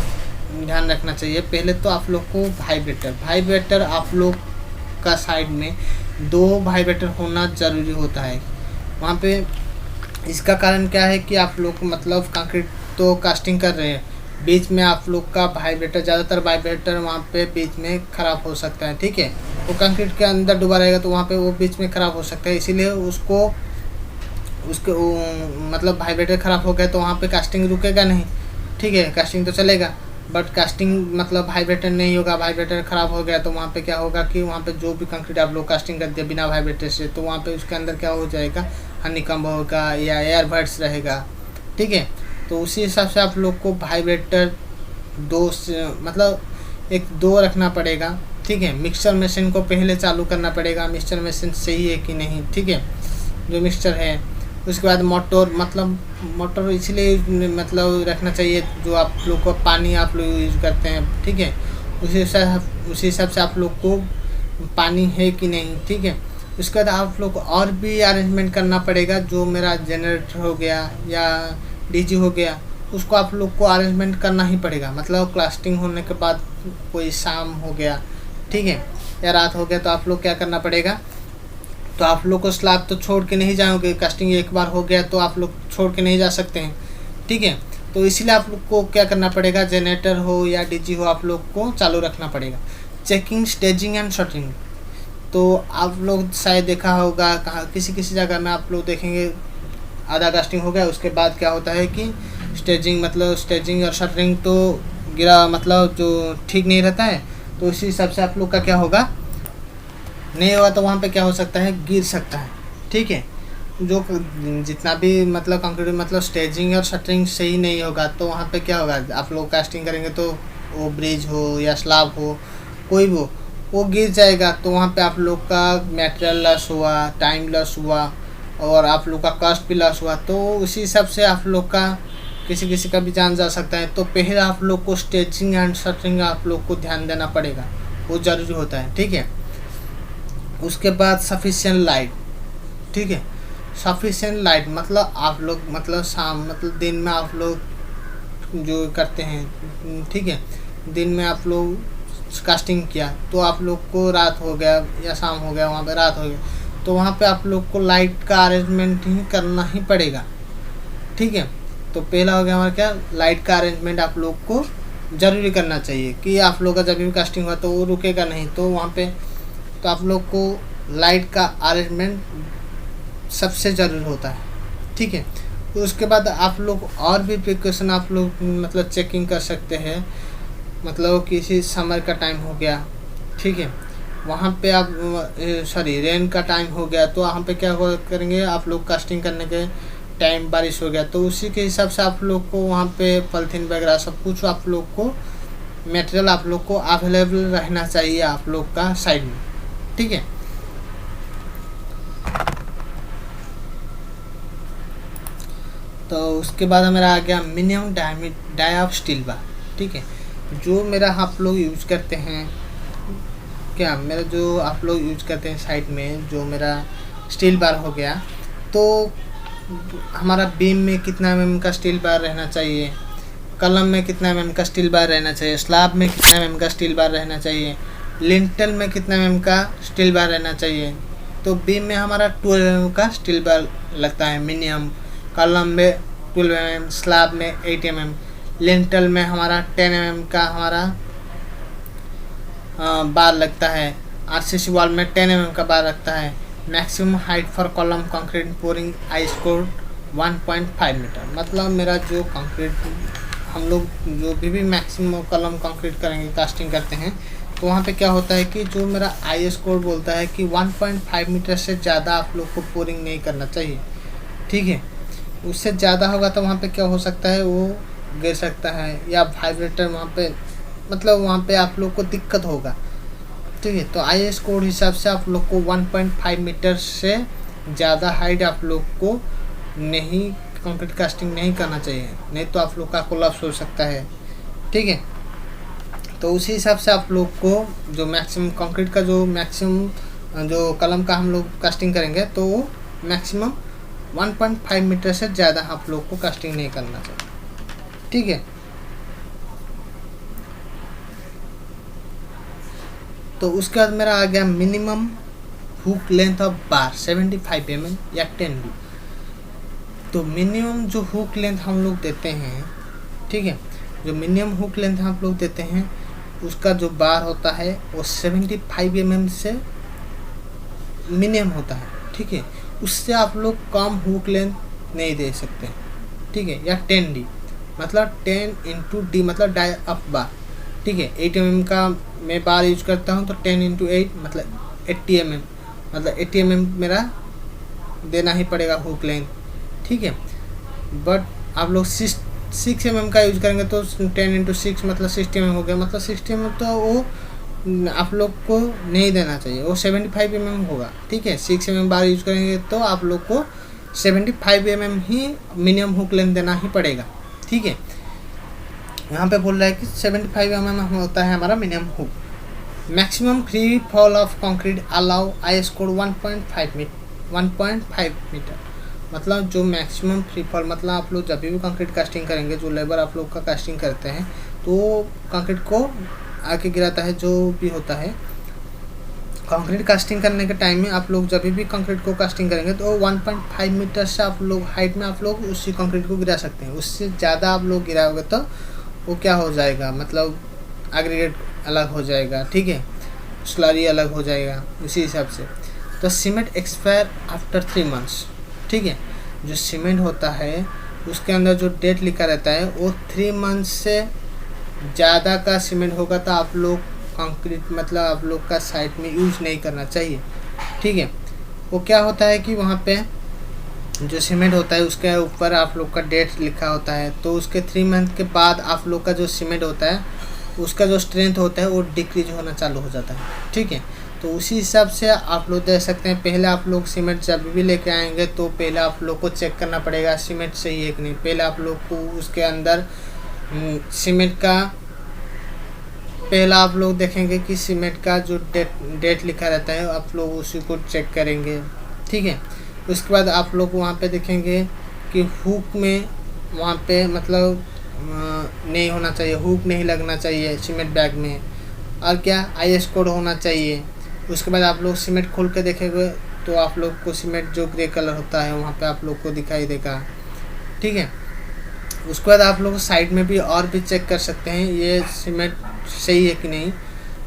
ध्यान रखना चाहिए। पहले तो आप लोग को वाइब्रेटर आप लोग का साइड में 2 वाइब्रेटर होना ज़रूरी होता है वहाँ पे। इसका कारण क्या है कि आप लोग मतलब कंक्रीट तो कास्टिंग कर रहे हैं, बीच में आप लोग का वाइब्रेटर, ज़्यादातर वाइब्रेटर वहाँ पे बीच में ख़राब हो सकता है। ठीक है, वो कंक्रीट के अंदर डूबा रहेगा तो वहाँ पे वो बीच में ख़राब हो सकता है, इसीलिए उसको मतलब वाइब्रेटर ख़राब हो गया तो वहाँ पे कास्टिंग रुकेगा नहीं। ठीक है, कास्टिंग तो चलेगा बट कास्टिंग मतलब वाइब्रेटर नहीं होगा। वाइब्रेटर ख़राब हो गया तो वहाँ पे क्या होगा कि वहाँ पे जो भी कंक्रीट आप लोग कास्टिंग कर दिया बिना वाइब्रेटर से, तो वहाँ पे उसके अंदर क्या हो जाएगा, हनीकॉम्ब होगा या एयर बर्ड्स रहेगा। ठीक है, तो उसी हिसाब से आप लोग को वाइब्रेटर 2 मतलब 1-2 रखना पड़ेगा। ठीक है, मिक्सचर मशीन को पहले चालू करना पड़ेगा, मिक्सचर मशीन सही है कि नहीं। ठीक है, जो मिक्सचर है। उसके बाद मोटर इसलिए मतलब रखना चाहिए जो आप लोग को पानी आप लोग यूज़ करते हैं। ठीक है, उसी हिसाब से आप लोग को पानी है कि नहीं। ठीक है, उसके बाद आप लोग को और भी अरेंजमेंट करना पड़ेगा। जो मेरा जनरेटर हो गया या डीजी हो गया, उसको आप लोग को अरेंजमेंट करना ही पड़ेगा। मतलब कास्टिंग होने के बाद कोई शाम हो गया, ठीक है, या रात हो गया, तो आप लोग क्या करना पड़ेगा, तो आप लोग को स्लैब तो छोड़ के नहीं जाओगे। कास्टिंग एक बार हो गया तो आप लोग छोड़ के नहीं जा सकते हैं। ठीक है, तो इसीलिए आप लोग को क्या करना पड़ेगा, जनरेटर हो या डीजी हो, आप लोग को चालू रखना पड़ेगा। Checking, staging and shuttering. तो आप लोग शायद देखा होगा कहाँ किसी किसी जगह में आप लोग देखेंगे आधा कास्टिंग हो गया, उसके बाद क्या होता है कि स्टेजिंग और शटरिंग तो गिरा, मतलब जो ठीक नहीं रहता है। तो उसी हिसाब से आप लोग का क्या होगा, नहीं होगा तो वहाँ पे क्या हो सकता है, गिर सकता है। ठीक है, जो जितना भी मतलब कंक्रीट मतलब स्टेजिंग और शटरिंग सही नहीं होगा तो वहाँ पे क्या होगा, आप लोग कास्टिंग करेंगे तो वो ब्रिज हो या स्लैब हो कोई भी हो, वो गिर जाएगा। तो वहाँ पे आप लोग का मटेरियल लॉस हुआ, टाइम लॉस हुआ और आप लोग का कॉस्ट भी लॉस हुआ। तो उसी हिसाब से आप लोग का किसी का भी जान जा सकता है। तो पहले आप लोग को स्टेजिंग एंड शटरिंग आप लोग को ध्यान देना पड़ेगा, वो ज़रूरी होता है। ठीक है, उसके बाद सफिशिएंट लाइट। ठीक है, सफिशिएंट लाइट मतलब आप लोग मतलब शाम मतलब दिन में आप लोग जो करते हैं। ठीक है, दिन में आप लोग कास्टिंग किया तो आप लोग को रात हो गया या शाम हो गया, वहाँ पे रात हो गया, तो वहाँ पे आप लोग को लाइट का अरेंजमेंट ही करना ही पड़ेगा। ठीक है, तो पहला हो गया हमारा क्या, लाइट का अरेंजमेंट आप लोग को ज़रूरी करना चाहिए कि आप लोग का जब भी कास्टिंग हुआ तो वो रुकेगा नहीं। तो वहाँ पे तो आप लोग को लाइट का अरेंजमेंट सबसे ज़रूरी होता है। ठीक है, तो उसके बाद आप लोग और भी प्रिकॉशन आप लोग मतलब चेकिंग कर सकते हैं। मतलब किसी समर का टाइम हो गया, ठीक है, वहाँ पे आप रेन का टाइम हो गया तो वहाँ पे क्या करेंगे, आप लोग कास्टिंग करने के टाइम बारिश हो गया तो उसी के हिसाब से आप लोग को वहाँ पे पॉलिथीन वगैरह सब कुछ आप लोग को मटेरियल आप लोग को अवेलेबल रहना चाहिए आप लोग का साइड में। ठीक है, तो उसके बाद मेरा आ गया minimum dia of steel bar. ठीक है, जो मेरा आप लोग यूज करते हैं, क्या मेरा जो आप लोग यूज करते हैं साइड में, जो मेरा स्टील बार हो गया, तो हमारा बीम में कितना mm का स्टील बार रहना चाहिए, कलम में कितना mm का स्टील बार रहना चाहिए, स्लैब में कितना mm का स्टील बार रहना चाहिए, लिंटल में कितना mm का स्टील बार रहना चाहिए। तो बीम में हमारा 12 mm का स्टील बार लगता है मिनिमम, कॉलम में 12 mm, स्लैब में 8 mm, लिंटल में हमारा 10 mm का हमारा बार लगता है, आरसीसी वॉल में 10 mm का बार लगता है। Maximum height for column concrete pouring I score 1.5 metre. मतलब मेरा जो कंक्रीट हम लोग जो भी मैक्सिमम कॉलम कंक्रीट करेंगे, कास्टिंग करते हैं, तो वहाँ पे क्या होता है कि जो मेरा आई स्कोर बोलता है कि 1.5 मीटर से ज़्यादा आप लोग को पोरिंग नहीं करना चाहिए। ठीक है, उससे ज़्यादा होगा तो वहाँ पे क्या हो सकता है, वो गिर सकता है या वाइब्रेटर वहाँ पे मतलब वहाँ पे आप लोग को दिक्कत होगा। ठीक है, तो आई कोड हिसाब से आप लोग को 1.5 मीटर से ज़्यादा हाइट आप लोग को नहीं कंक्रीट कास्टिंग नहीं करना चाहिए, नहीं तो आप लोग का कोलैप्स हो सकता है। ठीक है, तो उसी हिसाब से आप लोग को जो मैक्सिमम कंक्रीट का जो मैक्सिमम जो कलम का हम लोग कास्टिंग करेंगे तो वो मैक्सिमम 1.5 मीटर से ज़्यादा आप लोग को कास्टिंग नहीं करना चाहिए। ठीक है, तो उसके बाद मेरा आ गया minimum hook length of bar 75 mm या 10B। तो मिनिमम जो हुक लेंथ हम लोग देते हैं, ठीक है, जो मिनिमम हुक लेंथ हम लोग देते हैं उसका जो बार होता है वो 75 mm से मिनिमम होता है। ठीक है, उससे आप लोग कम हुक लेंथ नहीं दे सकते। ठीक है, या 10D मतलब 10 × D मतलब डाई अप बार। ठीक है, 8 mm का मैं बार यूज करता हूँ तो 10 × 8 मतलब 80 mm, मतलब 80 mm मेरा देना ही पड़ेगा हुक लेंथ। ठीक है, बट आप लोग 6 mm का यूज करेंगे तो 10 × 6 मतलब 60 mm हो गया, मतलब 60 mm तो वो आप लोग को नहीं देना चाहिए, वो 75 mm होगा। ठीक है, 6 mm बार यूज करेंगे तो आप लोग को 75 mm ही मिनिमम हुक लेंथ देना ही पड़ेगा। ठीक है, यहाँ पे बोल रहा है कि 75 mm होता है हमारा minimum hook. Maximum free fall of concrete allow IS code 1.5 metre, मतलब जो मैक्सिमम फ्री फॉल मतलब आप लोग जब भी कंक्रीट कास्टिंग करेंगे, जो लेबर आप लोग का कास्टिंग करते हैं तो कंक्रीट को आके गिराता है। जो भी होता है कंक्रीट कास्टिंग करने के टाइम में आप लोग जब भी कंक्रीट को कास्टिंग करेंगे तो 1.5 मीटर से आप लोग हाइट में आप लोग उसी कंक्रीट को गिरा सकते हैं। उससे ज़्यादा आप लोग गिराओगे तो वो क्या हो जाएगा, मतलब एग्रीगेट अलग हो जाएगा। ठीक है, स्लरी अलग हो जाएगा उसी हिसाब से। तो सीमेंट एक्सपायर आफ्टर 3 months। ठीक है, जो सीमेंट होता है उसके अंदर जो डेट लिखा रहता है वो 3 months से ज़्यादा का सीमेंट होगा तो आप लोग कंक्रीट मतलब आप लोग का साइट में यूज़ नहीं करना चाहिए। ठीक है, वो क्या होता है कि वहाँ पे जो सीमेंट होता है उसके ऊपर आप लोग का डेट लिखा होता है, तो उसके 3 month के बाद आप लोग का जो सीमेंट होता है उसका जो स्ट्रेंथ होता है वो डिक्रीज होना चालू हो जाता है। ठीक है, तो उसी हिसाब से आप लोग देख सकते हैं। पहले आप लोग सीमेंट जब भी लेके आएंगे तो पहले आप लोग को चेक करना पड़ेगा सीमेंट सही है कि नहीं। पहले आप लोग को उसके अंदर सीमेंट का पहला आप लोग देखेंगे कि सीमेंट का जो डेट लिखा रहता है आप लोग उसी को चेक करेंगे। ठीक है, उसके बाद आप लोग वहाँ पे देखेंगे कि हुक में वहाँ पे मतलब नहीं होना चाहिए, हुक नहीं लगना चाहिए सीमेंट बैग में, और क्या IS कोड होना चाहिए। उसके बाद आप लोग सीमेंट खोल के देखेंगे तो आप लोग को सीमेंट जो ग्रे कलर होता है वहाँ पे आप लोग को दिखाई देगा। ठीक है, उसके बाद आप लोग साइड में भी और भी चेक कर सकते हैं ये सीमेंट सही है कि नहीं।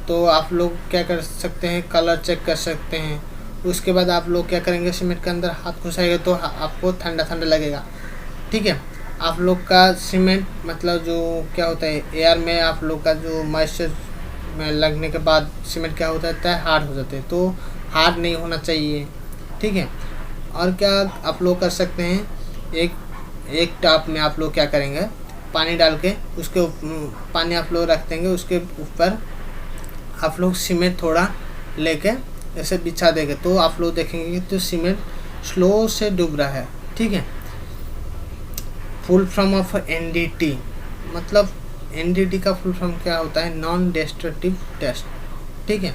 तो आप लोग क्या कर सकते हैं, कलर चेक कर सकते हैं। उसके बाद आप लोग क्या करेंगे, सीमेंट के अंदर हाथ घुसाएंगे तो आपको ठंडा ठंडा लगेगा। ठीक है, आप लोग का सीमेंट मतलब जो क्या होता है एयर में आप लोग का जो मॉइस्चर में लगने के बाद सीमेंट क्या होता है हार्ड हो जाते हैं, तो हार्ड नहीं होना चाहिए। ठीक है, और क्या आप लोग कर सकते हैं, एक टॉप में आप लोग क्या करेंगे, पानी डाल के उसके पानी आप लोग रख देंगे, उसके ऊपर आप लोग सीमेंट थोड़ा लेके ऐसे बिछा देंगे तो आप लोग देखेंगे तो सीमेंट स्लो से डूब रहा है। ठीक है, फुल फॉर्म ऑफ NDT मतलब NDT का फुल फॉर्म क्या होता है, नॉन डिस्ट्रक्टिव टेस्ट। ठीक है,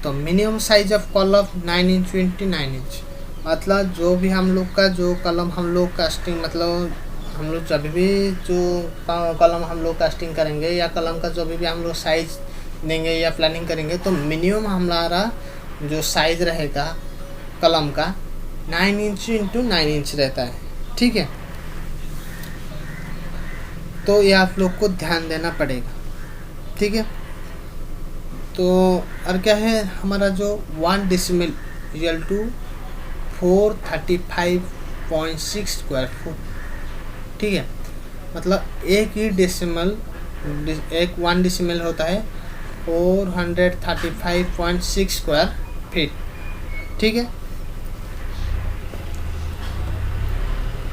तो minimum size of column 9 inch 29 inch, मतलब जो भी हम लोग का जो कलम हम लोग कास्टिंग मतलब हम लोग जब भी जो कलम हम लोग कास्टिंग करेंगे या कलम का जो भी हम लोग साइज देंगे या प्लानिंग करेंगे तो मिनिमम हमारा जो साइज रहेगा कलम का 9 इंच × 9 इंच रहता है। ठीक है, तो ये आप लोग को ध्यान देना पड़ेगा। ठीक है, तो और क्या है हमारा जो 1 decimal equal to 435.6 square foot. ठीक है, मतलब एक ही डेसिमल 1 डेसिमल होता है 435.6 स्क्वायर फीट। ठीक है,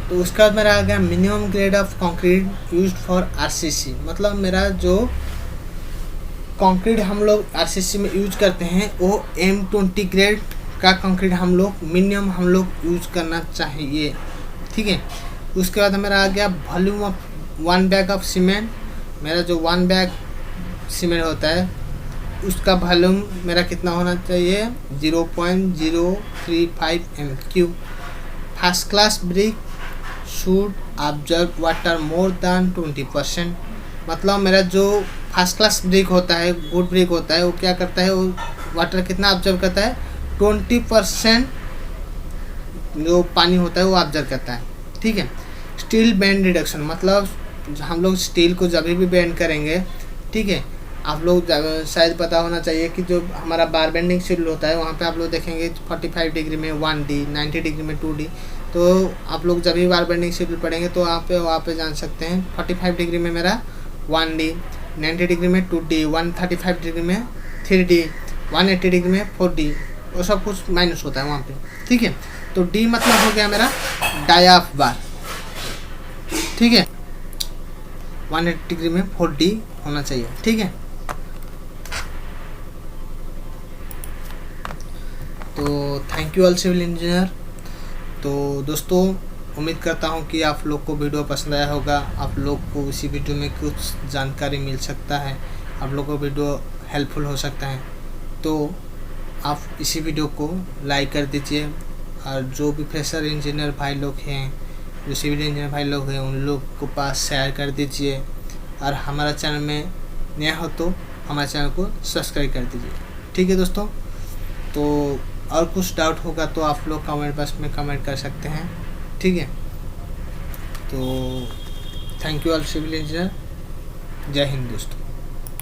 तो उसका बाद मेरा आ गया minimum grade of concrete used for RCC, मतलब मेरा जो कंक्रीट हम लोग RCC में यूज करते हैं वो M20 ग्रेड का कंक्रीट हम लोग मिनिमम हम लोग यूज करना चाहिए। ठीक है, उसके बाद मेरा आ गया volume of 1 bag of cement. मेरा जो 1 बैग सीमेंट होता है उसका वॉल्यूम मेरा कितना होना चाहिए, 0.035 m3। First class brick should observe water more than 20%। मतलब मेरा जो फर्स्ट क्लास ब्रिक होता है, गुड ब्रिक होता है, वो क्या करता है, वो वाटर कितना ऑब्जर्व करता है, 20% जो पानी होता है वो ऑब्जर्व करता है। ठीक है। स्टील बेंड रिडक्शन, मतलब हम लोग स्टील को जब भी बेंड करेंगे, ठीक है, आप लोग शायद पता होना चाहिए कि जो हमारा बार बेंडिंग शेड्यूल होता है वहाँ पे आप लोग देखेंगे 45 डिग्री में 1D, 90 डिग्री में 2D। तो आप लोग जब भी बार बेंडिंग शेड्यूल पढ़ेंगे तो वहाँ पे जान सकते हैं 45 डिग्री में मेरा 1D, 90 डिग्री में 2D, 135 डिग्री में 3D, 180 डिग्री में 4D, वो सब कुछ माइनस होता है वहाँ पे। ठीक है। तो D मतलब हो गया मेरा डायाफ बार। ठीक है। 180 डिग्री में 4D होना चाहिए। ठीक है। तो thank you all civil engineer. तो दोस्तों उम्मीद करता हूँ कि आप लोग को वीडियो पसंद आया होगा, आप लोग को इसी वीडियो में कुछ जानकारी मिल सकता है, आप लोग को वीडियो हेल्पफुल हो सकता है। तो आप इसी वीडियो को लाइक कर दीजिए, और जो भी फ्रेशर इंजीनियर भाई लोग हैं, जो सिविल इंजीनियर भाई लोग हैं, उन लोग को पास शेयर कर दीजिए। और हमारा चैनल में नया हो तो हमारे चैनल को सब्सक्राइब कर दीजिए। ठीक है दोस्तों। तो और कुछ डाउट होगा तो आप लोग कमेंट बॉक्स में कमेंट कर सकते हैं। ठीक है। तो thank you all civil engineer. जय हिंद दोस्तों।